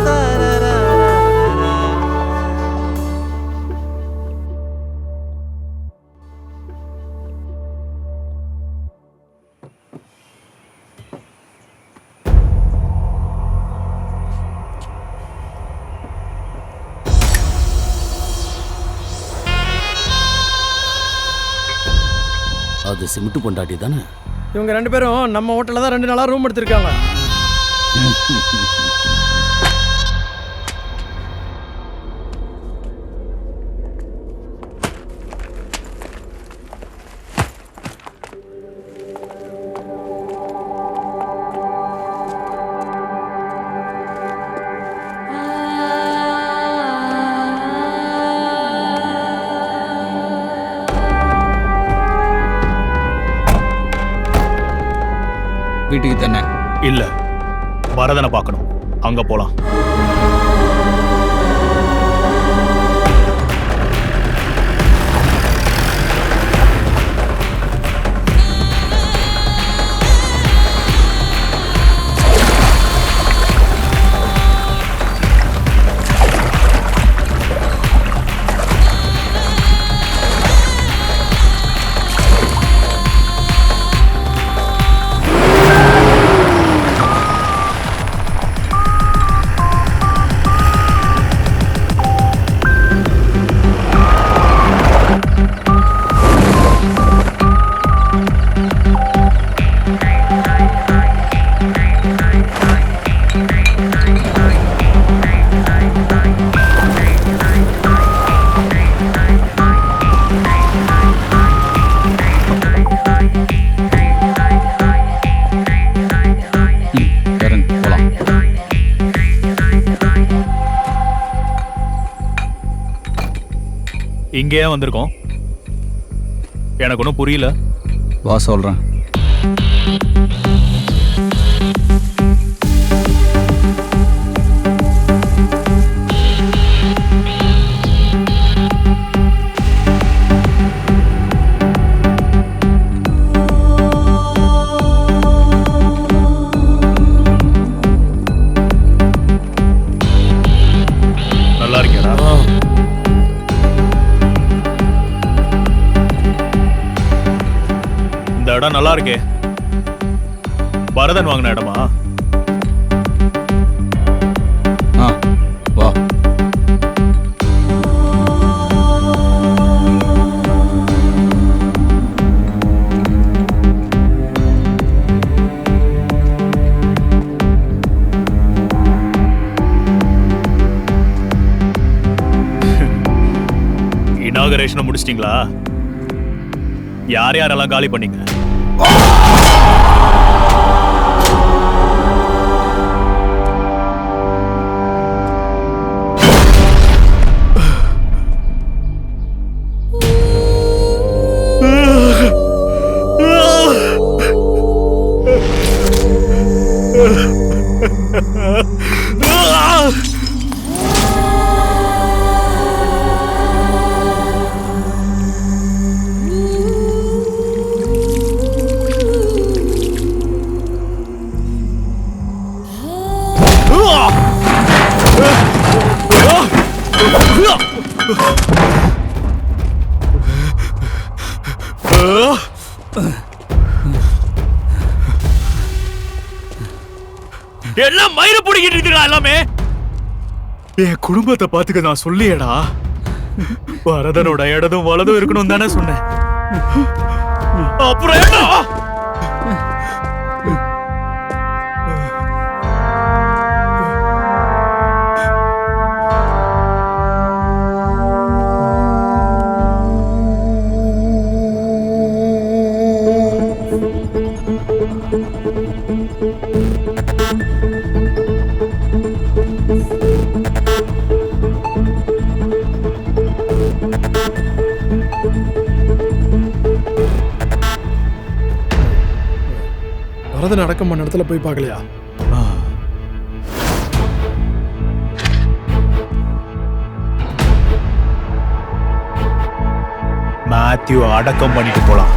தாரரா. அது சிமிட்டு பொண்டாட்டி தானே? இவங்க 2 பேரும் நம்ம ஹோட்டலில் தான் 2 நாளாக ரூம் எடுத்திருக்காங்க. வீட்டுக்கு தானே? இல்ல, பரதனை பார்க்கணும். அங்க போலாம். இங்கே ஏன் வந்திருக்கோம்? எனக்கு ஒன்றும் புரியல. வா சொல்கிறேன். நல்லா இருக்கியாடா? இந்த இடம் நல்லா இருக்கே. பரதன் வாங்கின இடமா? இனாகரேஷனை முடிச்சிட்டீங்களா? யார் யாரெல்லாம் காலி பண்ணீங்க? எல்லாம் மயிறு பிடிக்கிட்டு இருக்கா எல்லாமே. என் குடும்பத்தை பாத்துக்க நான் சொல்லியடா. வரதனோட இடதும் வலதும் இருக்கணும் தானே சொன்னேன். அப்புறம் என்ன? வரது நடக்கும் பண்ண இடத்துல போய் பார்க்கலையா? மேத்யூ அடக்கம் பண்ணிட்டு போலாம்.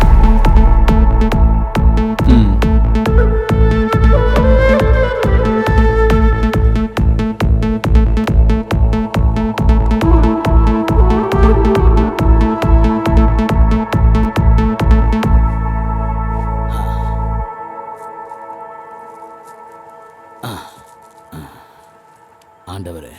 ஆண்டவரே,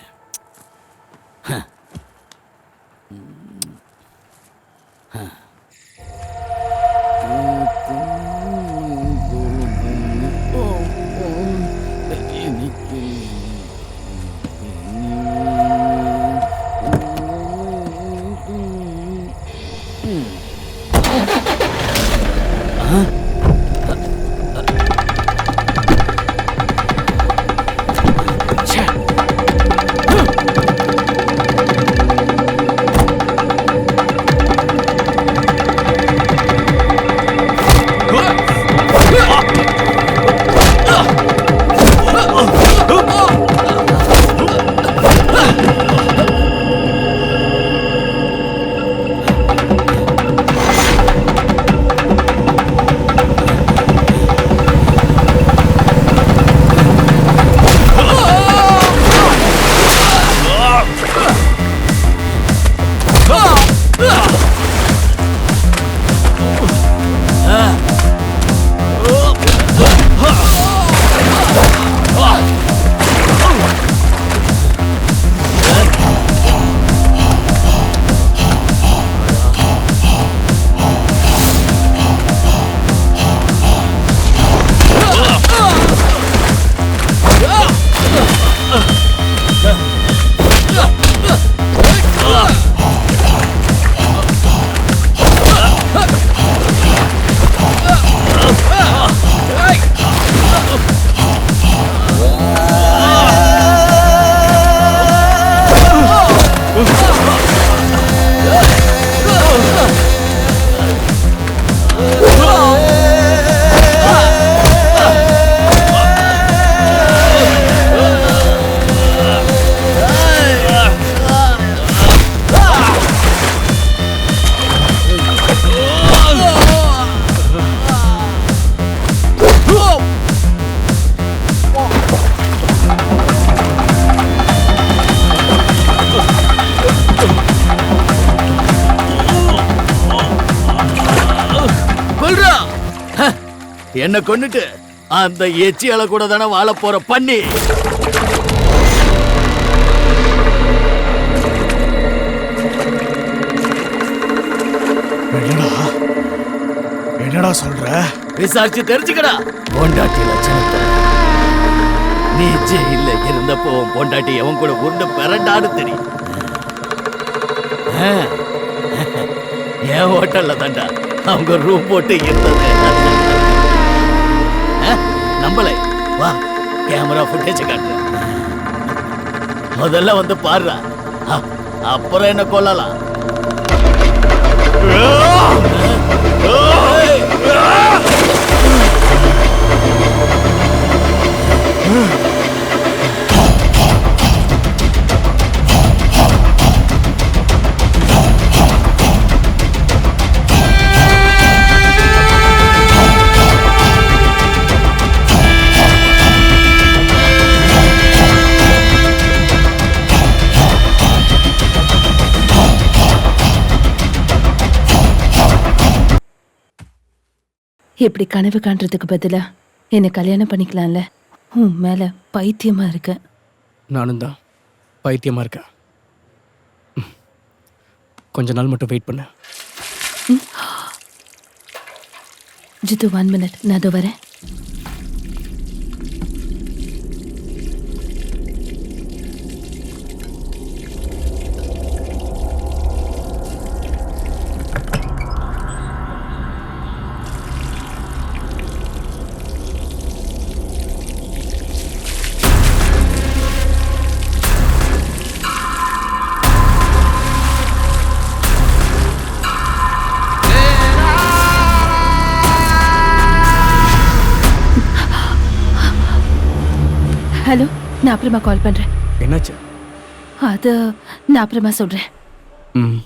என்ன கொன்னுட்டு அந்த எச்சியால கூட தானே வாழ போற பண்ணி. என்னடா சொல்ற? விசாரிச்சு தெரிஞ்சுக்கடா. பொண்டாட்டி லட்சணத்தை நீ ஜெயில இருந்தப்போ பொண்டாட்டி எவன் கூட உருண்டு பிறண்டான்னு தெரியும். என் ஹோட்டல்ல தாண்டா அவங்க ரூம் போட்டு இருந்தது. நம்பலை, வா கேமரா ஃபுட்டேஜ் காட்டுறேன். முதல்ல வந்து பாருடா, அப்புறம் என்ன கொல்லலாம். இப்படி கனவு காண்றதுக்கு பதிலா என்னை கல்யாணம் பண்ணிக்கலாம்ல. உன் மேல பைத்தியமா இருக்க. நானும் தான் பைத்தியமாக இருக்கேன். கொஞ்ச நாள் மட்டும் வெயிட் பண்ண. ஜித்து 1 minute, நான் அதோ வரேன். ஹலோ, நான் அப்புறமா கால் பண்றேன். என்னாச்சு? அது நான் அப்புறமா சொல்றேன். ம்.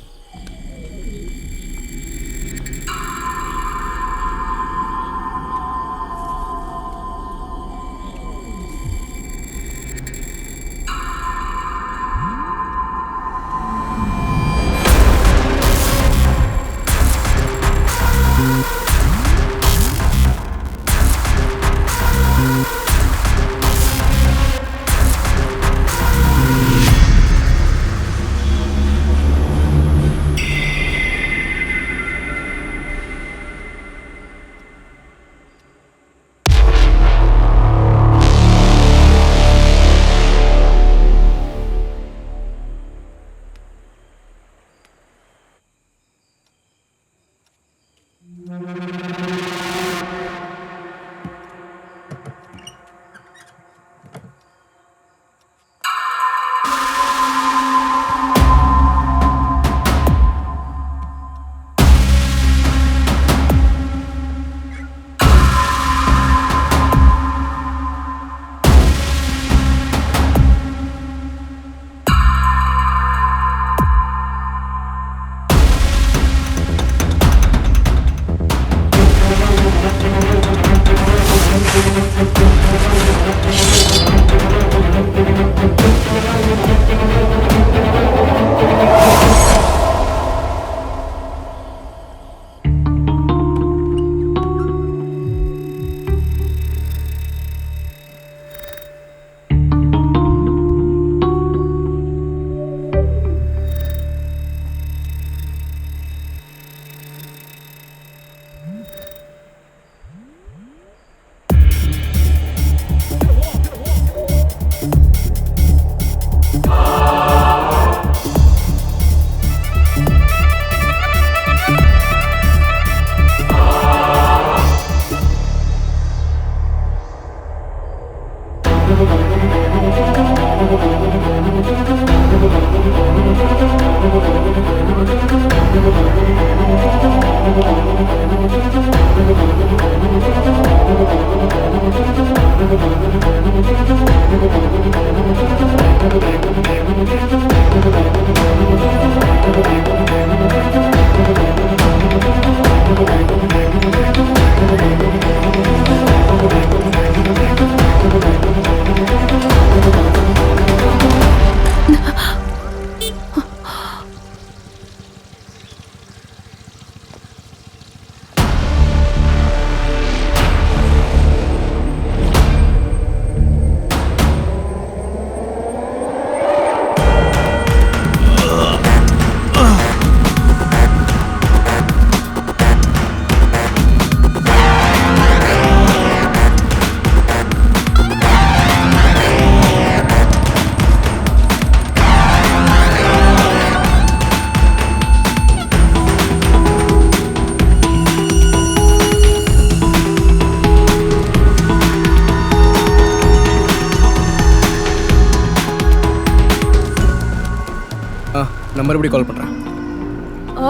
நான் மறுபடியும் கால் பண்ணுறேன்.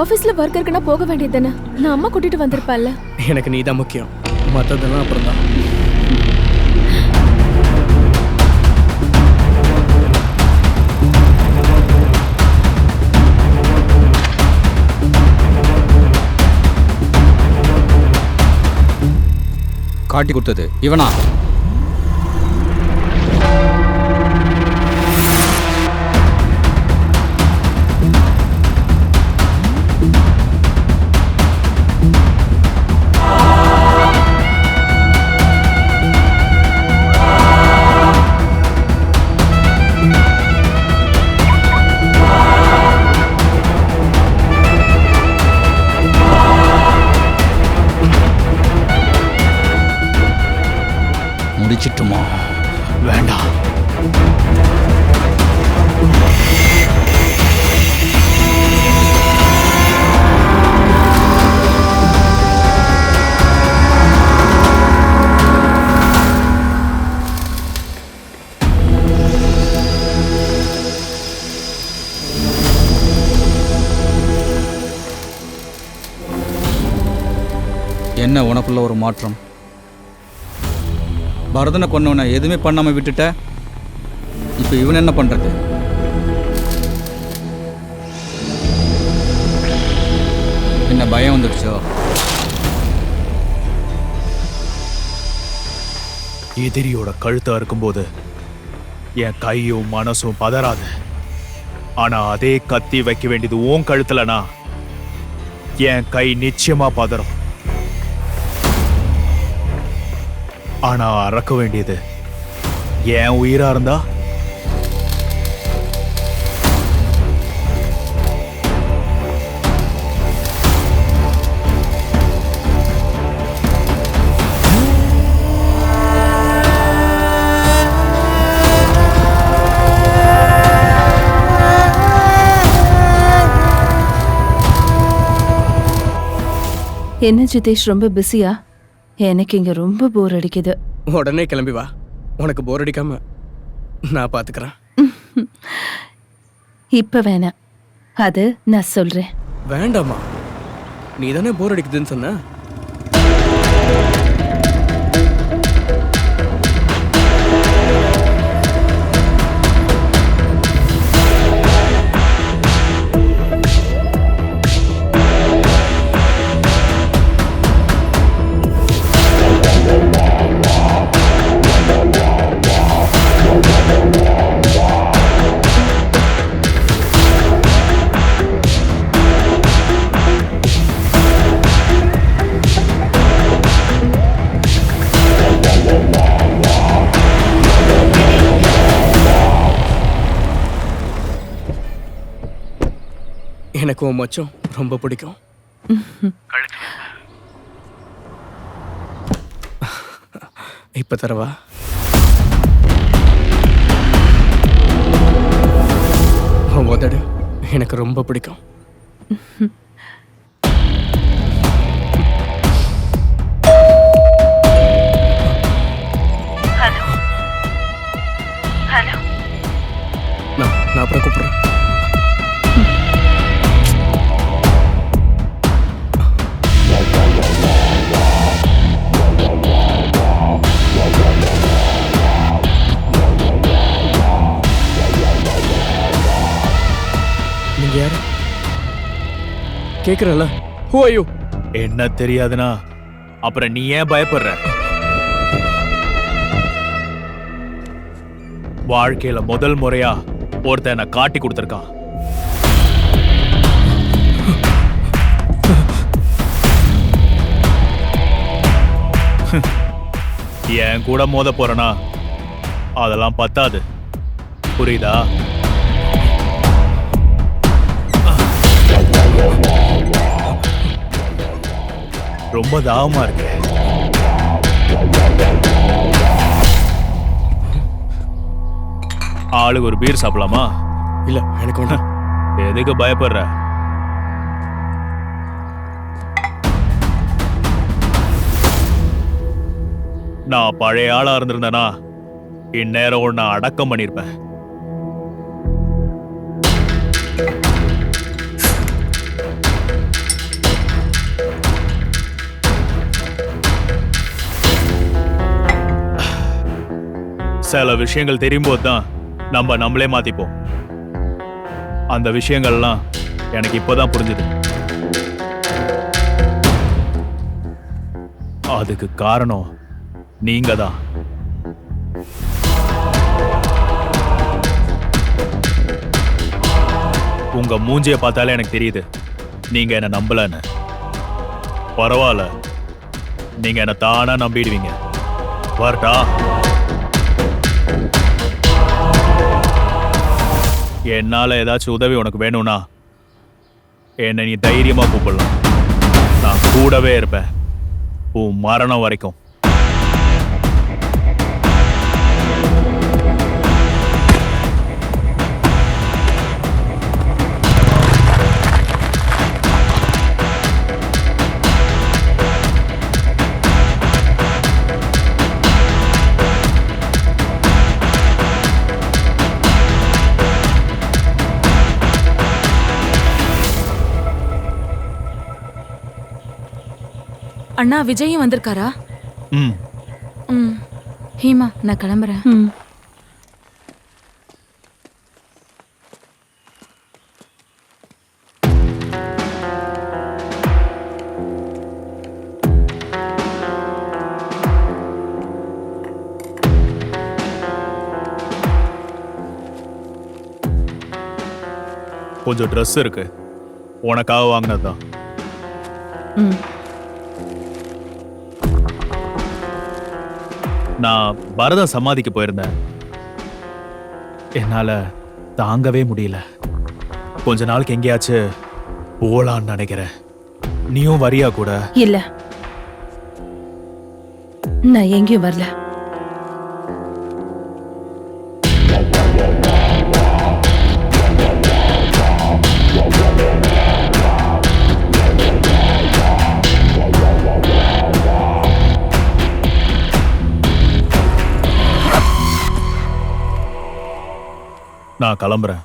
ஆஃபீஸில் ஒர்க் இருக்குன்னா போக வேண்டியது தானே? நான் அம்மா கூட்டிட்டு வந்திருப்பாள்ல. எனக்கு நீ தான் முக்கியம், மற்றதெல்லாம் அப்புறம் தான். காட்டி கொடுத்தது இவனா? முடிச்சிட்டுமா? வேண்டாம். என்ன உனக்குள்ள ஒரு மாற்றம்? பரதனை கொன்னவனை எதுவுமே பண்ணாம விட்டுட்ட. இப்போ இவன் என்ன பண்றது? என்ன பயம் வந்துடுச்சோ? எதிரியோட கழுத்தா இருக்கும்போது என் கையும் மனசும் பதறாது. ஆனா அதே கத்தி வைக்க வேண்டியது உன் கழுத்துலனா என் கை நிச்சயமா பதறும். ஆனா அறக்க வேண்டியது என் உயிரா இருந்தா என்ன ஜிதேஷ், ரொம்ப பிஸியா? எனக்கு இங்க ரொம்ப போர் அடிக்குது. உடனே கிளம்பி வா, உனக்கு போர் அடிக்காம நான் பார்த்துக்கிறேன். இப்ப வேணாம், அது நான் சொல்றேன். வேண்டாமா? நீ தானே போர் அடிக்குதுன்னு சொன்ன. எனக்கு உன் மச்சம் ரொம்ப பிடிக்கும். இப்ப தரவா? உன் உதடு எனக்கு ரொம்ப பிடிக்கும். நான் அப்புறம் கூப்பிடுறேன். நீங்க யாரு கேக்குறல? Who are you? என்ன தெரியாதுன்னா அப்புறம் நீ ஏன் பயப்படுற? வாழ்க்கையில முதல் முறையா ஒருத்தன் என்ன காட்டி கொடுத்திருக்கான். என் கூட மோத போறனா அதெல்லாம் பத்தாது, புரியுதா? ரொம்ப தாகமா இருக்கு. ஆளுக்கு ஒரு பீர் சாப்பிடலாமா? இல்ல, எனக்கு வேண்டாம். எதுக்கு பயப்படுற? நான் பழைய ஆளா இருந்திருந்தேனா இந்நேரம் நான் அடக்கம் பண்ணிருப்பேன். சில விஷயங்கள் தெரியும் போது தான் நம்ம நம்மளே மாத்திப்போம். அந்த விஷயங்கள்லாம் எனக்கு இப்போதான் புரிஞ்சுது. அதுக்கு காரணம் நீங்க தான். உங்க மூஞ்சிய பார்த்தாலே எனக்கு தெரியுது நீங்க என்ன நம்பலன்னு. பரவாயில்ல, நீங்க என்ன தானா நம்பிடுவீங்க. வரட்டா? என்னால ஏதாச்சும் உதவி உனக்கு வேணும்னா என்னை நீ தைரியமா கூப்பிடலாம். நான் கூடவே இருப்பேன் உன் மரணம் வரைக்கும். அண்ணா விஜயும் வந்திருக்காரா? ஹீமா, நான் கிளம்புறேன். கொஞ்சம் ட்ரெஸ் இருக்கு, உனக்காக வாங்கினதுதான். நான் பரதம் சமாதிக்கு போயிருந்தேன். என்னால தாங்கவே முடியல. கொஞ்ச நாளுக்கு எங்கேயாச்சும் போலான்னு நினைக்கிறேன். நீயும் வரியா கூட? இல்ல, நான் எங்கேயும் வரல. நான் கிளம்புறேன்.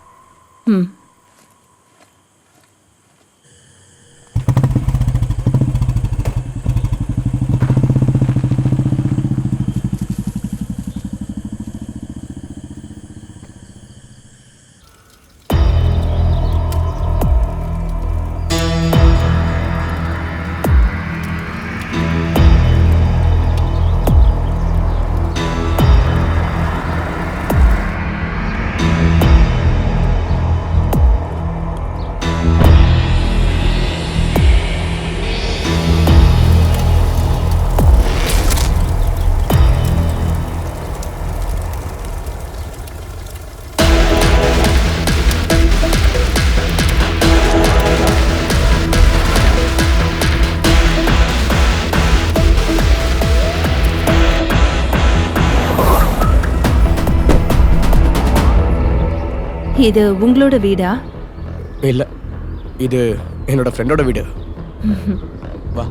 இது உங்களோட வீடா? இல்ல, இது என்னோட ஃப்ரெண்டோட வீடு. வா.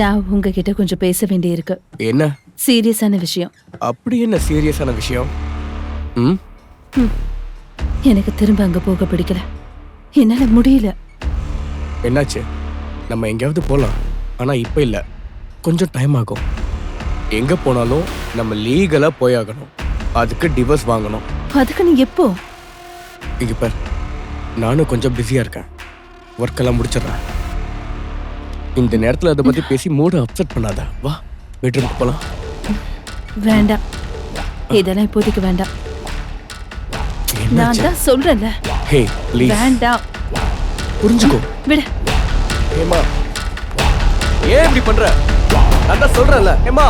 நான் உங்ககிட்ட கொஞ்சம் பேச வேண்டி இருக்கு. என்ன? சீரியஸான விஷயம். அப்படி என்ன சீரியஸான விஷயம்? எனக்கு திரும்ப அங்க போக பிடிக்கல. என்னால முடியல. என்னாச்சு? நம்ம எங்கேயாவது போலாம், ஆனா இப்ப இல்ல, கொஞ்சம் டைம் ஆகும். எங்க போனாலும் நம்ம லீகலா போயாகணும். அதுக்கு டிவோர்ஸ் வாங்கணும். அதுக்கு நீ எப்போ? இங்க பார், நானும் கொஞ்சம் பிஸியா இருக்கேன். ஒர்க் எல்லாம் முடிச்சிடறேன். இந்த நேரத்துல அதை பத்தி பேசி மூட அப்செட் பண்ணாத. வா, பெட்ரூமுக்கு போலாம். வேண்டாம், இதெல்லாம் இப்போதைக்கு வேண்டாம். நான் தான் சொல்றேன்ல. ஹே ப்ளீஸ், வேண்டாம். புரிஞ்சுக்கோ. விடு. ஏமா, ஏன் இப்படி பண்ற? நான் தான் சொல்றேன்ல. ஏமா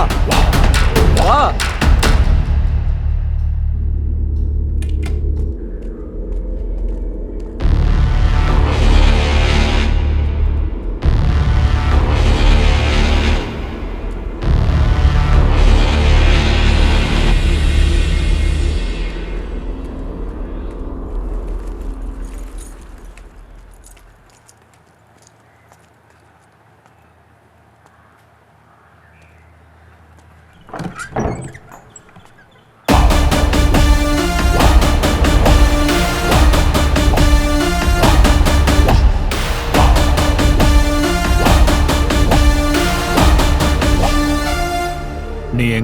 வா.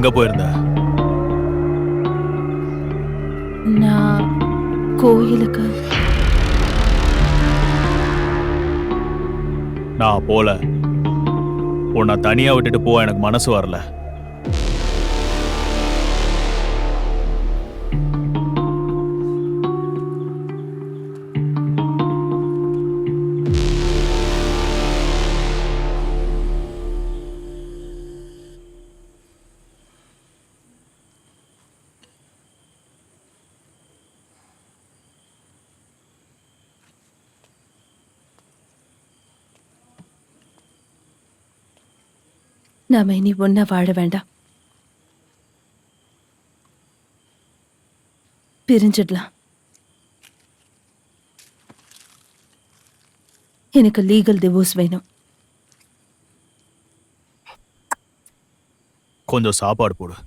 எங்க போயிருந்த? நான் கோயிலுக்கு. நான் போல. உன்னை தனியா விட்டுட்டு போக எனக்கு மனசு வரல. நாம இனி ஒன்னா வாழ வேண்டாம், பிரிஞ்சிடலாம். எனக்கு லீகல் டிவோர்ஸ் வேணும். கொஞ்சம் சாப்பாடு போடு.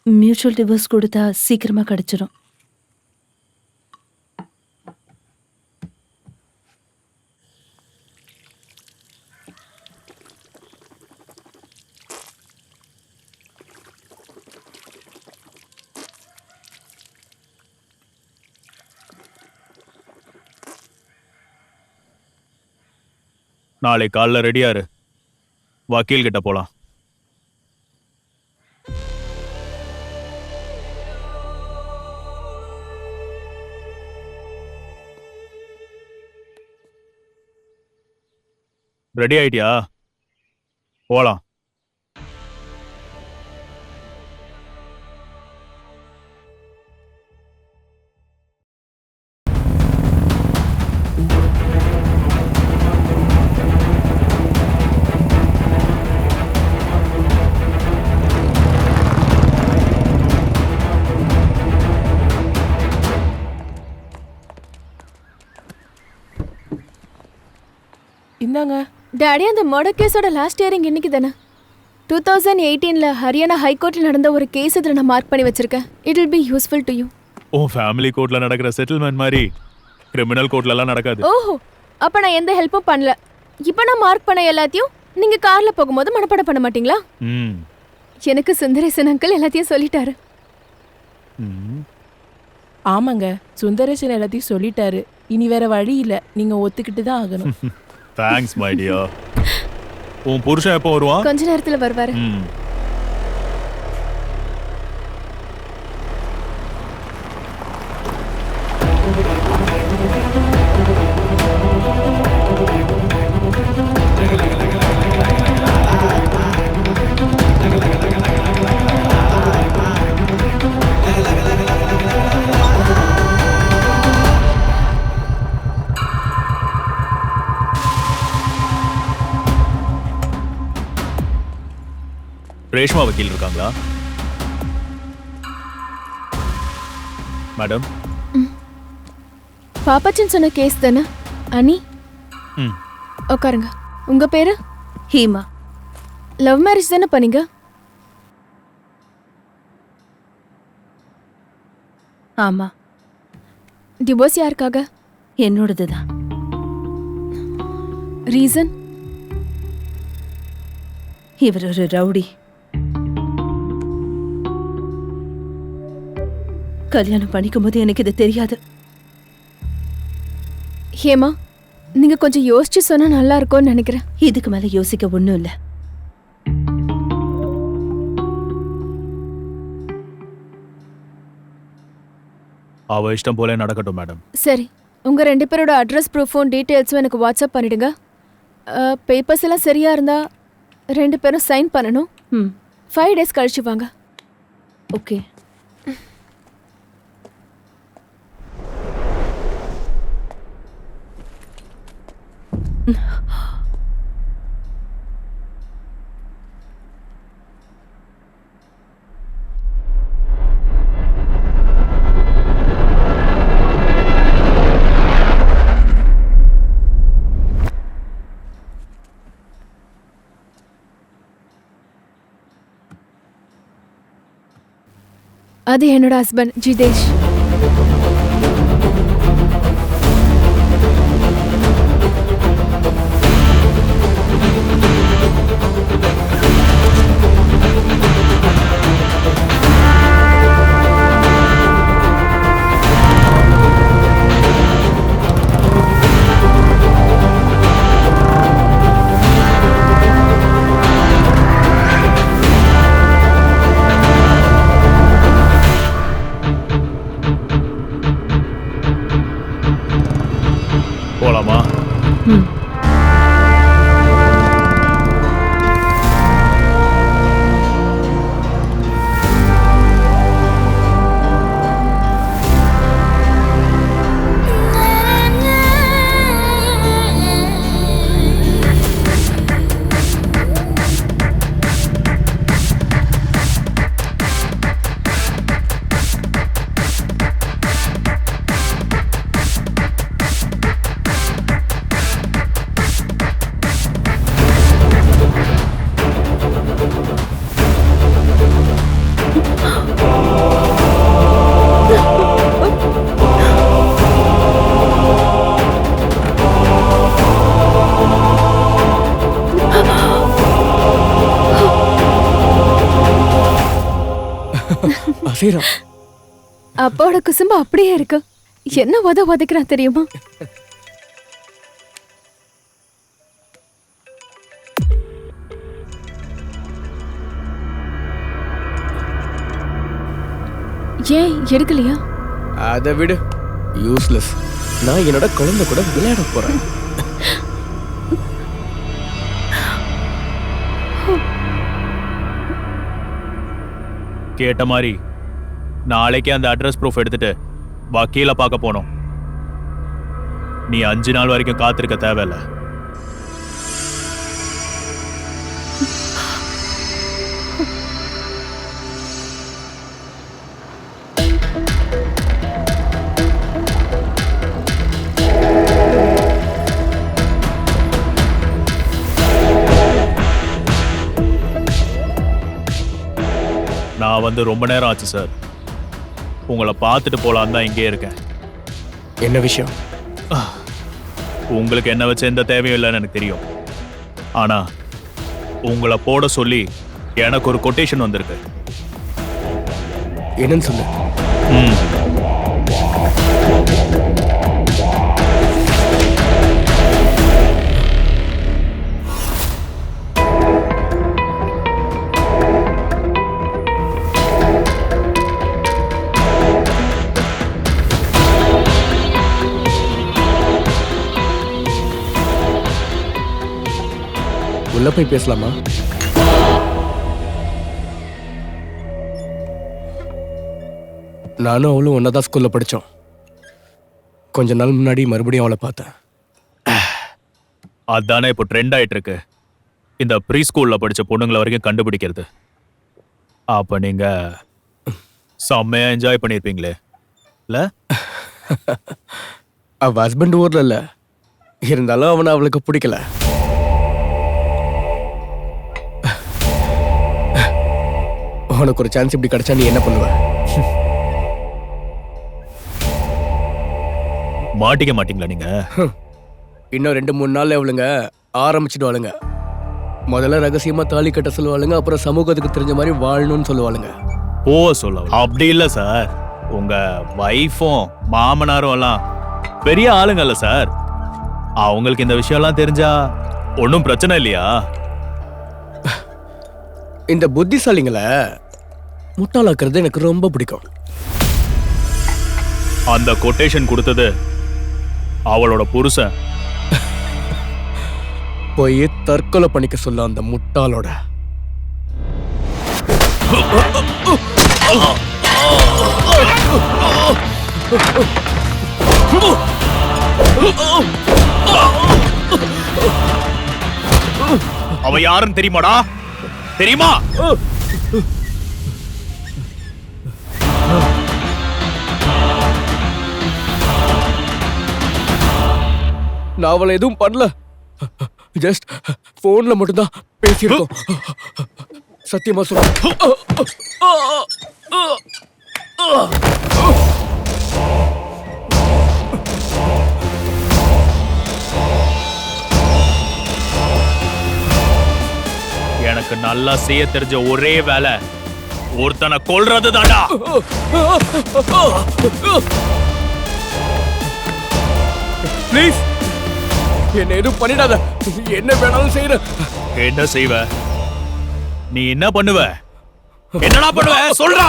மியூச்சுவல் டிவோர்ஸ் கொடுத்தா சீக்கிரமா கிடைச்சிடும். நாளை காலைல ரெடியா இரு, வக்கீல் கிட்ட போலாம். ரெடி ஆயிட்டியா? போலாம். இந்தாங்க டாடி. அந்த மர்டர் கேஸோட லாஸ்ட் ஹியரிங் இன்னைக்கு தானே? 2018ல ஹரியானா ஹைகோர்ட்டில் நடந்த ஒரு கேஸ் இதில் நான் மார்க் பண்ணி வச்சிருக்கேன். It will be useful to you. ஓ, ஃபேமிலி கோர்ட்ல நடக்கிற செட்டில்மெண்ட் மாதிரி கிரிமினல் கோர்ட்ல எல்லாம் நடக்காது. ஓஹோ, அப்ப நான் எந்த ஹெல்ப்பும் பண்ணல. இப்போ நான் மார்க் பண்ண எல்லாத்தையும் நீங்க கார்ல போகும்போது மனப்பாடம் பண்ண மாட்டீங்களா? எனக்கு சுந்தரேசன் அங்கிள் எல்லாத்தையும் சொல்லிட்டாரு. ஆமாங்க, சுந்தரேசன் எல்லாத்தையும் சொல்லிட்டாரு. இனி வேற வழி இல்ல, நீங்க ஒத்துக்கிட்டு தான் ஆகணும். Thanks my dear. உன் புருஷன் எப்போ வருவான்? கொஞ்ச நேரத்துல வருவாரு. ரேஷ்மா வக்கீல் இருக்காங்களா மேடம்? பாப்பாச்சன் சொன்ன கேஸ் தானே அனி? உட்காருங்க. உங்க பேரு? ஹீமா. லவ் மேரேஜ் தானே பண்ணீங்க? ஆமா. டிவோர்ஸ் யாருக்காக? என்னோடது தான். ரீசன்? இவர் ஒரு ரவுடி. கல்யாணம் பண்ணிக்கும் போது எனக்கு இது தெரியாது. ஹேமா, நீங்க கொஞ்சம் யோசிச்சு சொன்னா நல்லா இருக்கும்னு நினைக்கிறேன். இதுக்கு மேல யோசிக்க ஒண்ணும் இல்ல. அவ இஷ்டம் போல நடக்கட்டும் மேடம். சரி, உங்க 2 பேரோட அட்ரஸ் ப்ரூஃபும் டீட்டெயில்ஸும் எனக்கு வாட்ஸ்அப் பண்ணிடுங்க. பேப்பர்ஸ் எல்லாம் சரியா இருந்தா 2 பேரும் சைன் பண்ணணும். 5 days கழிச்சு வாங்க. ஓகே. அது என்னோட ஹஸ்பண்ட் ஜிதேஷ். போலாமா? அப்பாவோட குசும்பு அப்படியே இருக்கு. என்ன வதைக்கிறான் தெரியுமா? ஏன் எடுக்கலையா? அதை விடு, யூஸ்லெஸ். நான் என்னோட குழந்தை கூட விளையாட போறேன். கேட்ட மாதிரி நாளைக்கே அந்த அட்ரஸ் ப்ரூஃப் எடுத்துட்டு வக்கீல பார்க்க போனோம். நீ 5 நாள் வரைக்கும் காத்திருக்க தேவையில்ல. நான் வந்து ரொம்ப நேரம் ஆச்சு சார். உங்களை பார்த்துட்டு போலாம் தான் இங்கே இருக்கேன். என்ன விஷயம்? உங்களுக்கு என்ன வச்சு எந்த தேவையும் இல்லைன்னு எனக்கு தெரியும். ஆனா உங்களை போட சொல்லி எனக்கு ஒரு கொட்டேஷன் வந்திருக்கு. என்னன்னு சொல்லு. உள்ள போய் பேசலாமா? நானும் அவளும் ஒன்னதான் ஸ்கூல்ல படிச்சோம். கொஞ்ச நாள் முன்னாடி மறுபடியும் அவளை பார்த்தேன். அதானே இப்போ ட்ரெண்ட் ஆயிட்டு இருக்கு, இந்த ப்ரீ ஸ்கூல்ல படிச்ச பொண்ணுங்களை வரைக்கும் கண்டுபிடிக்கிறது. அப்ப நீங்க செம்மையா என்ஜாய் பண்ணிருப்பீங்களே இல்ல? அவ ஹஸ்பண்ட் ஊர்ல இல்ல, இருந்தாலும் அவனை அவளுக்கு பிடிக்கல. உனக்கு ஒரு சான்ஸ் இப்படி கிடைச்சா நீ என்ன பண்ணுவ? மாட்டிக்க மாட்டீங்களா நீங்க? இன்னும் 2-3 நாள்ல அவளுங்க ஆரம்பிச்சிடுவாளுங்க. முதல்ல ரகசியமா தாலி கட்ட சொல்லுவாளுங்க, அப்புறம் சமூகத்துக்கு தெரிஞ்ச மாதிரி வாழணும்னு சொல்லுவாளுங்க. சொல்ல அப்படி இல்ல சார். உங்க வைஃபும் மாமனாரும் எல்லாம் பெரிய ஆளுங்கல்ல சார். அவங்களுக்கு இந்த விஷயம் எல்லாம் தெரிஞ்சா ஒன்னும் பிரச்சனை இல்லையா? இந்த புத்திசாலிங்களை முட்டாளாக்குறது எனக்கு ரொம்ப பிடிக்கும். அந்த கொட்டேஷன் கொடுத்தது அவளோட புருஷன். போய் தற்கொலை பண்ணிக்க சொல்ல அந்த முட்டாளோட. அவ யாருன்னு தெரியுமாடா? தெரியுமா? நான் அவளை எதுவும் பண்ணல, ஜஸ்ட் போன்ல மட்டும்தான் பேசியிருக்கோம். சத்தியமா சொல்ல எனக்கு நல்லா செய்ய தெரிஞ்ச ஒரே வேலை ஒருத்தனை கொல்றது தாண்டா. ப்ளீஸ் என்ன எதுவும் பண்ணிடாத. என்ன வேணாலும் செய்யற. என்ன செய்வ? நீ என்ன பண்ணுவ? என்னடா பண்ணுவ சொல்றா.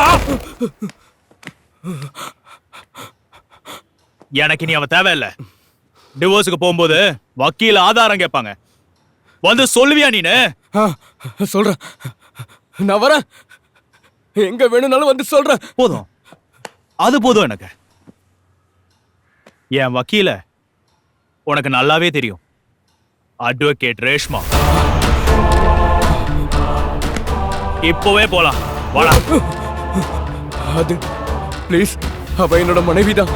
எனக்கு நீ அவன் தேவையில்லை. டிவோர்ஸுக்கு போகும்போது வக்கீல் ஆதாரம் கேட்பாங்க. வந்து சொல்லுவியா நீனு? சொல்றேன், நான் வரேன். எங்க வேணும்னாலும் வந்து சொல்றேன். போதும், அது போதும். எனக்கு என் வக்கீல உனக்கு நல்லாவே தெரியும். அட்வொகேட் ரேஷ்மா. இப்பவே போலாம், வாடா. அது ப்ளீஸ், அவ என்னோட மனைவிதான்.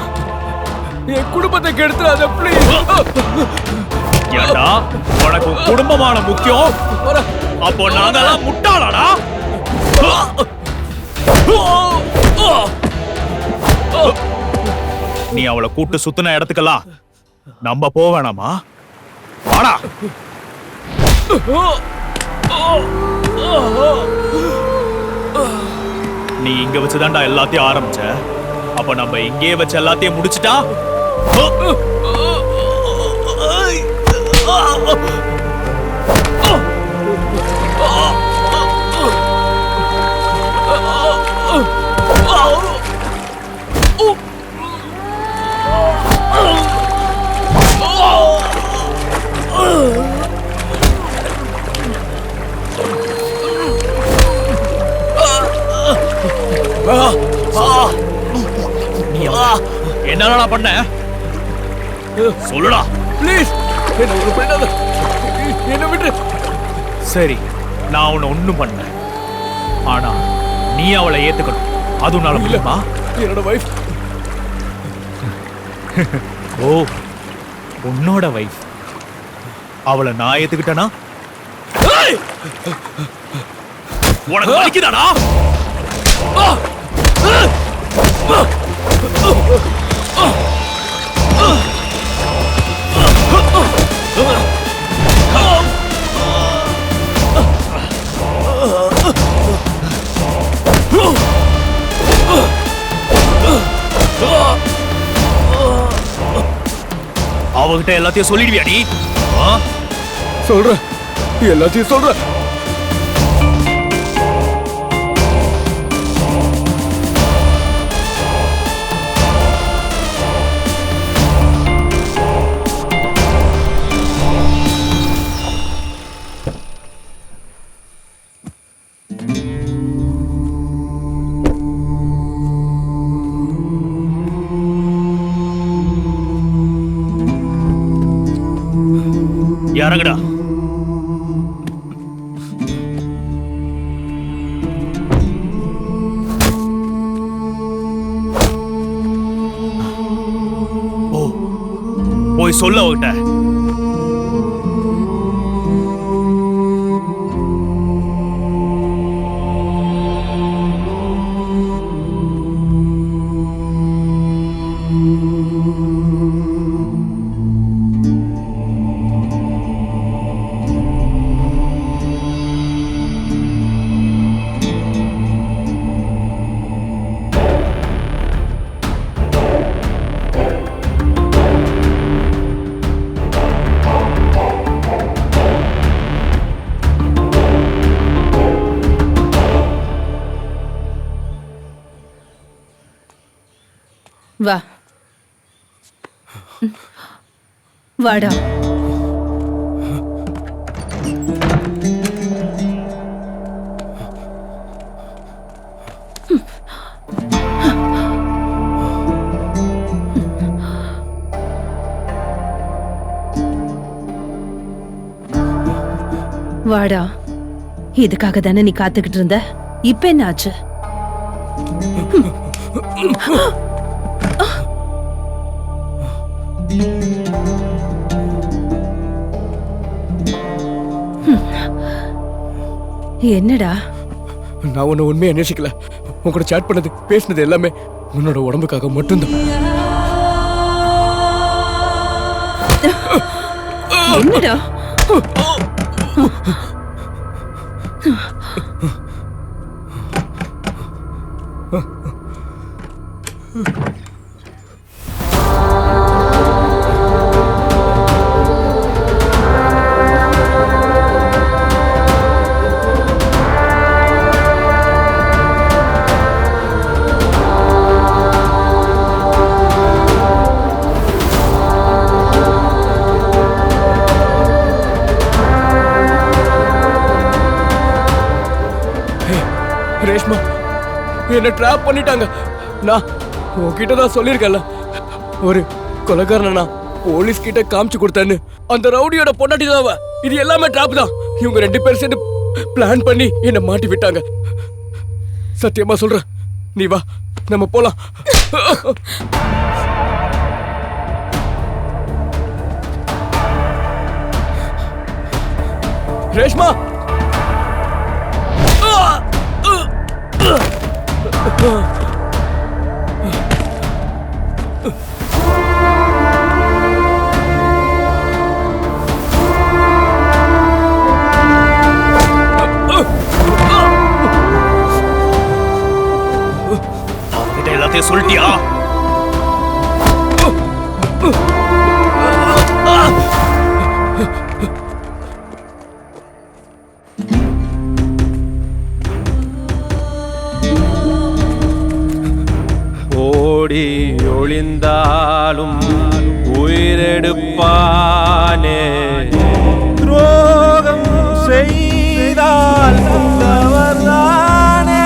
என் குடும்பத்தை கெடுத்துறாத ப்ளீஸ். ஏண்டா உனக்கு குடும்பமான முக்கியம்? அப்போ நாங்கெல்லாம் முட்டாளாடா? நீ அவளை கூட்டு சுத்தின இடத்துக்கெல்லாம் நம்ம போவேணாமா? வாடா. நீ இங்க வச்சுதான்டா எல்லாத்தையும் ஆரம்பிச்ச. அப்ப நம்ம இங்கே வச்சு எல்லாத்தையும் முடிச்சுட்டா என்னடா பண்ண? சொல்லுடா ப்ளீஸ். என்ன விட்டு. சரி, நான் உன்னை ஒண்ணும் பண்ண. ஆனா நீ அவளை ஏத்துக்கணும். அது உன்னால முடியுமா? என்னோட வைஃப். ஓ, உன்னோட வைஃப். அவளை நான் ஏத்துக்கிட்டேனா உனக்கு வலிக்குதாடா? அவகிட்ட எல்லாத்தையும் சொல்லிடுவியா நீ? சொல்ற, எல்லாத்தையும் சொல்ற. இறங்குடா. போய் சொல்ல அவகிட்ட. வா, வாடா. வாடா. இதுக்காக தானே நீ காத்துக்கிட்டு இருந்த? இப்ப என்ன ஆச்சு? என்னடா? நான் உன்னை உண்மையை நேசிக்கல. உன் கூட சேட் பண்ணது பேசினது எல்லாமே உன்னோட உடம்புக்காக மட்டும்தான். என்னடா ரேஷ்மா என்ன ட்ராப் பண்ணிட்டாங்க. நான் உன்கிட்ட தான் சொல்லியிருக்கேன்ல, ஒரு கொலைகாரனை நான் போலீஸ் கிட்ட காமிச்சு கொடுத்தேன்னு. அந்த ரவுடியோட பொண்டாட்டி தான் அவ. இது எல்லாமே ட்ராப் தான். இவங்க 2 பேர் சேர்ந்து பிளான் பண்ணி என்ன மாட்டி விட்டாங்க. சத்தியமா சொல்றேன், நீ வா நம்ம போலாம். ரேஷ்மா அவங்கிட்ட எல்லாத்தையும் சொல்லிட்டியா? ஓடி ஒளிந்தாலும் உயிரெடுப்பானே, துரோகம் செய்தால் தவறானே.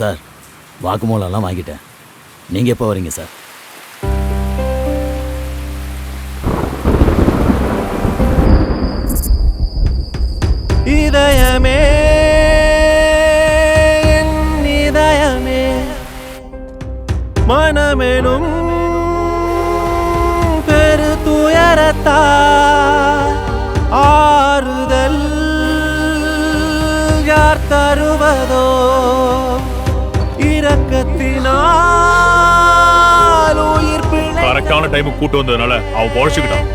சார் வாக்குமூலம்லாம் வாங்கிட்டேன். நீங்கள் எப்போ வரீங்க சார்? இதயமே இதயமே மனமெனும் பெரு துயரத்தா ஆறுதல் யார் தருவதோ இரக்கத்தினால் உயிர் பிழை. கரெக்டான டைமுக்கு கூட்டு வந்ததுனால அவன் பொழைச்சுக்கிட்டான்.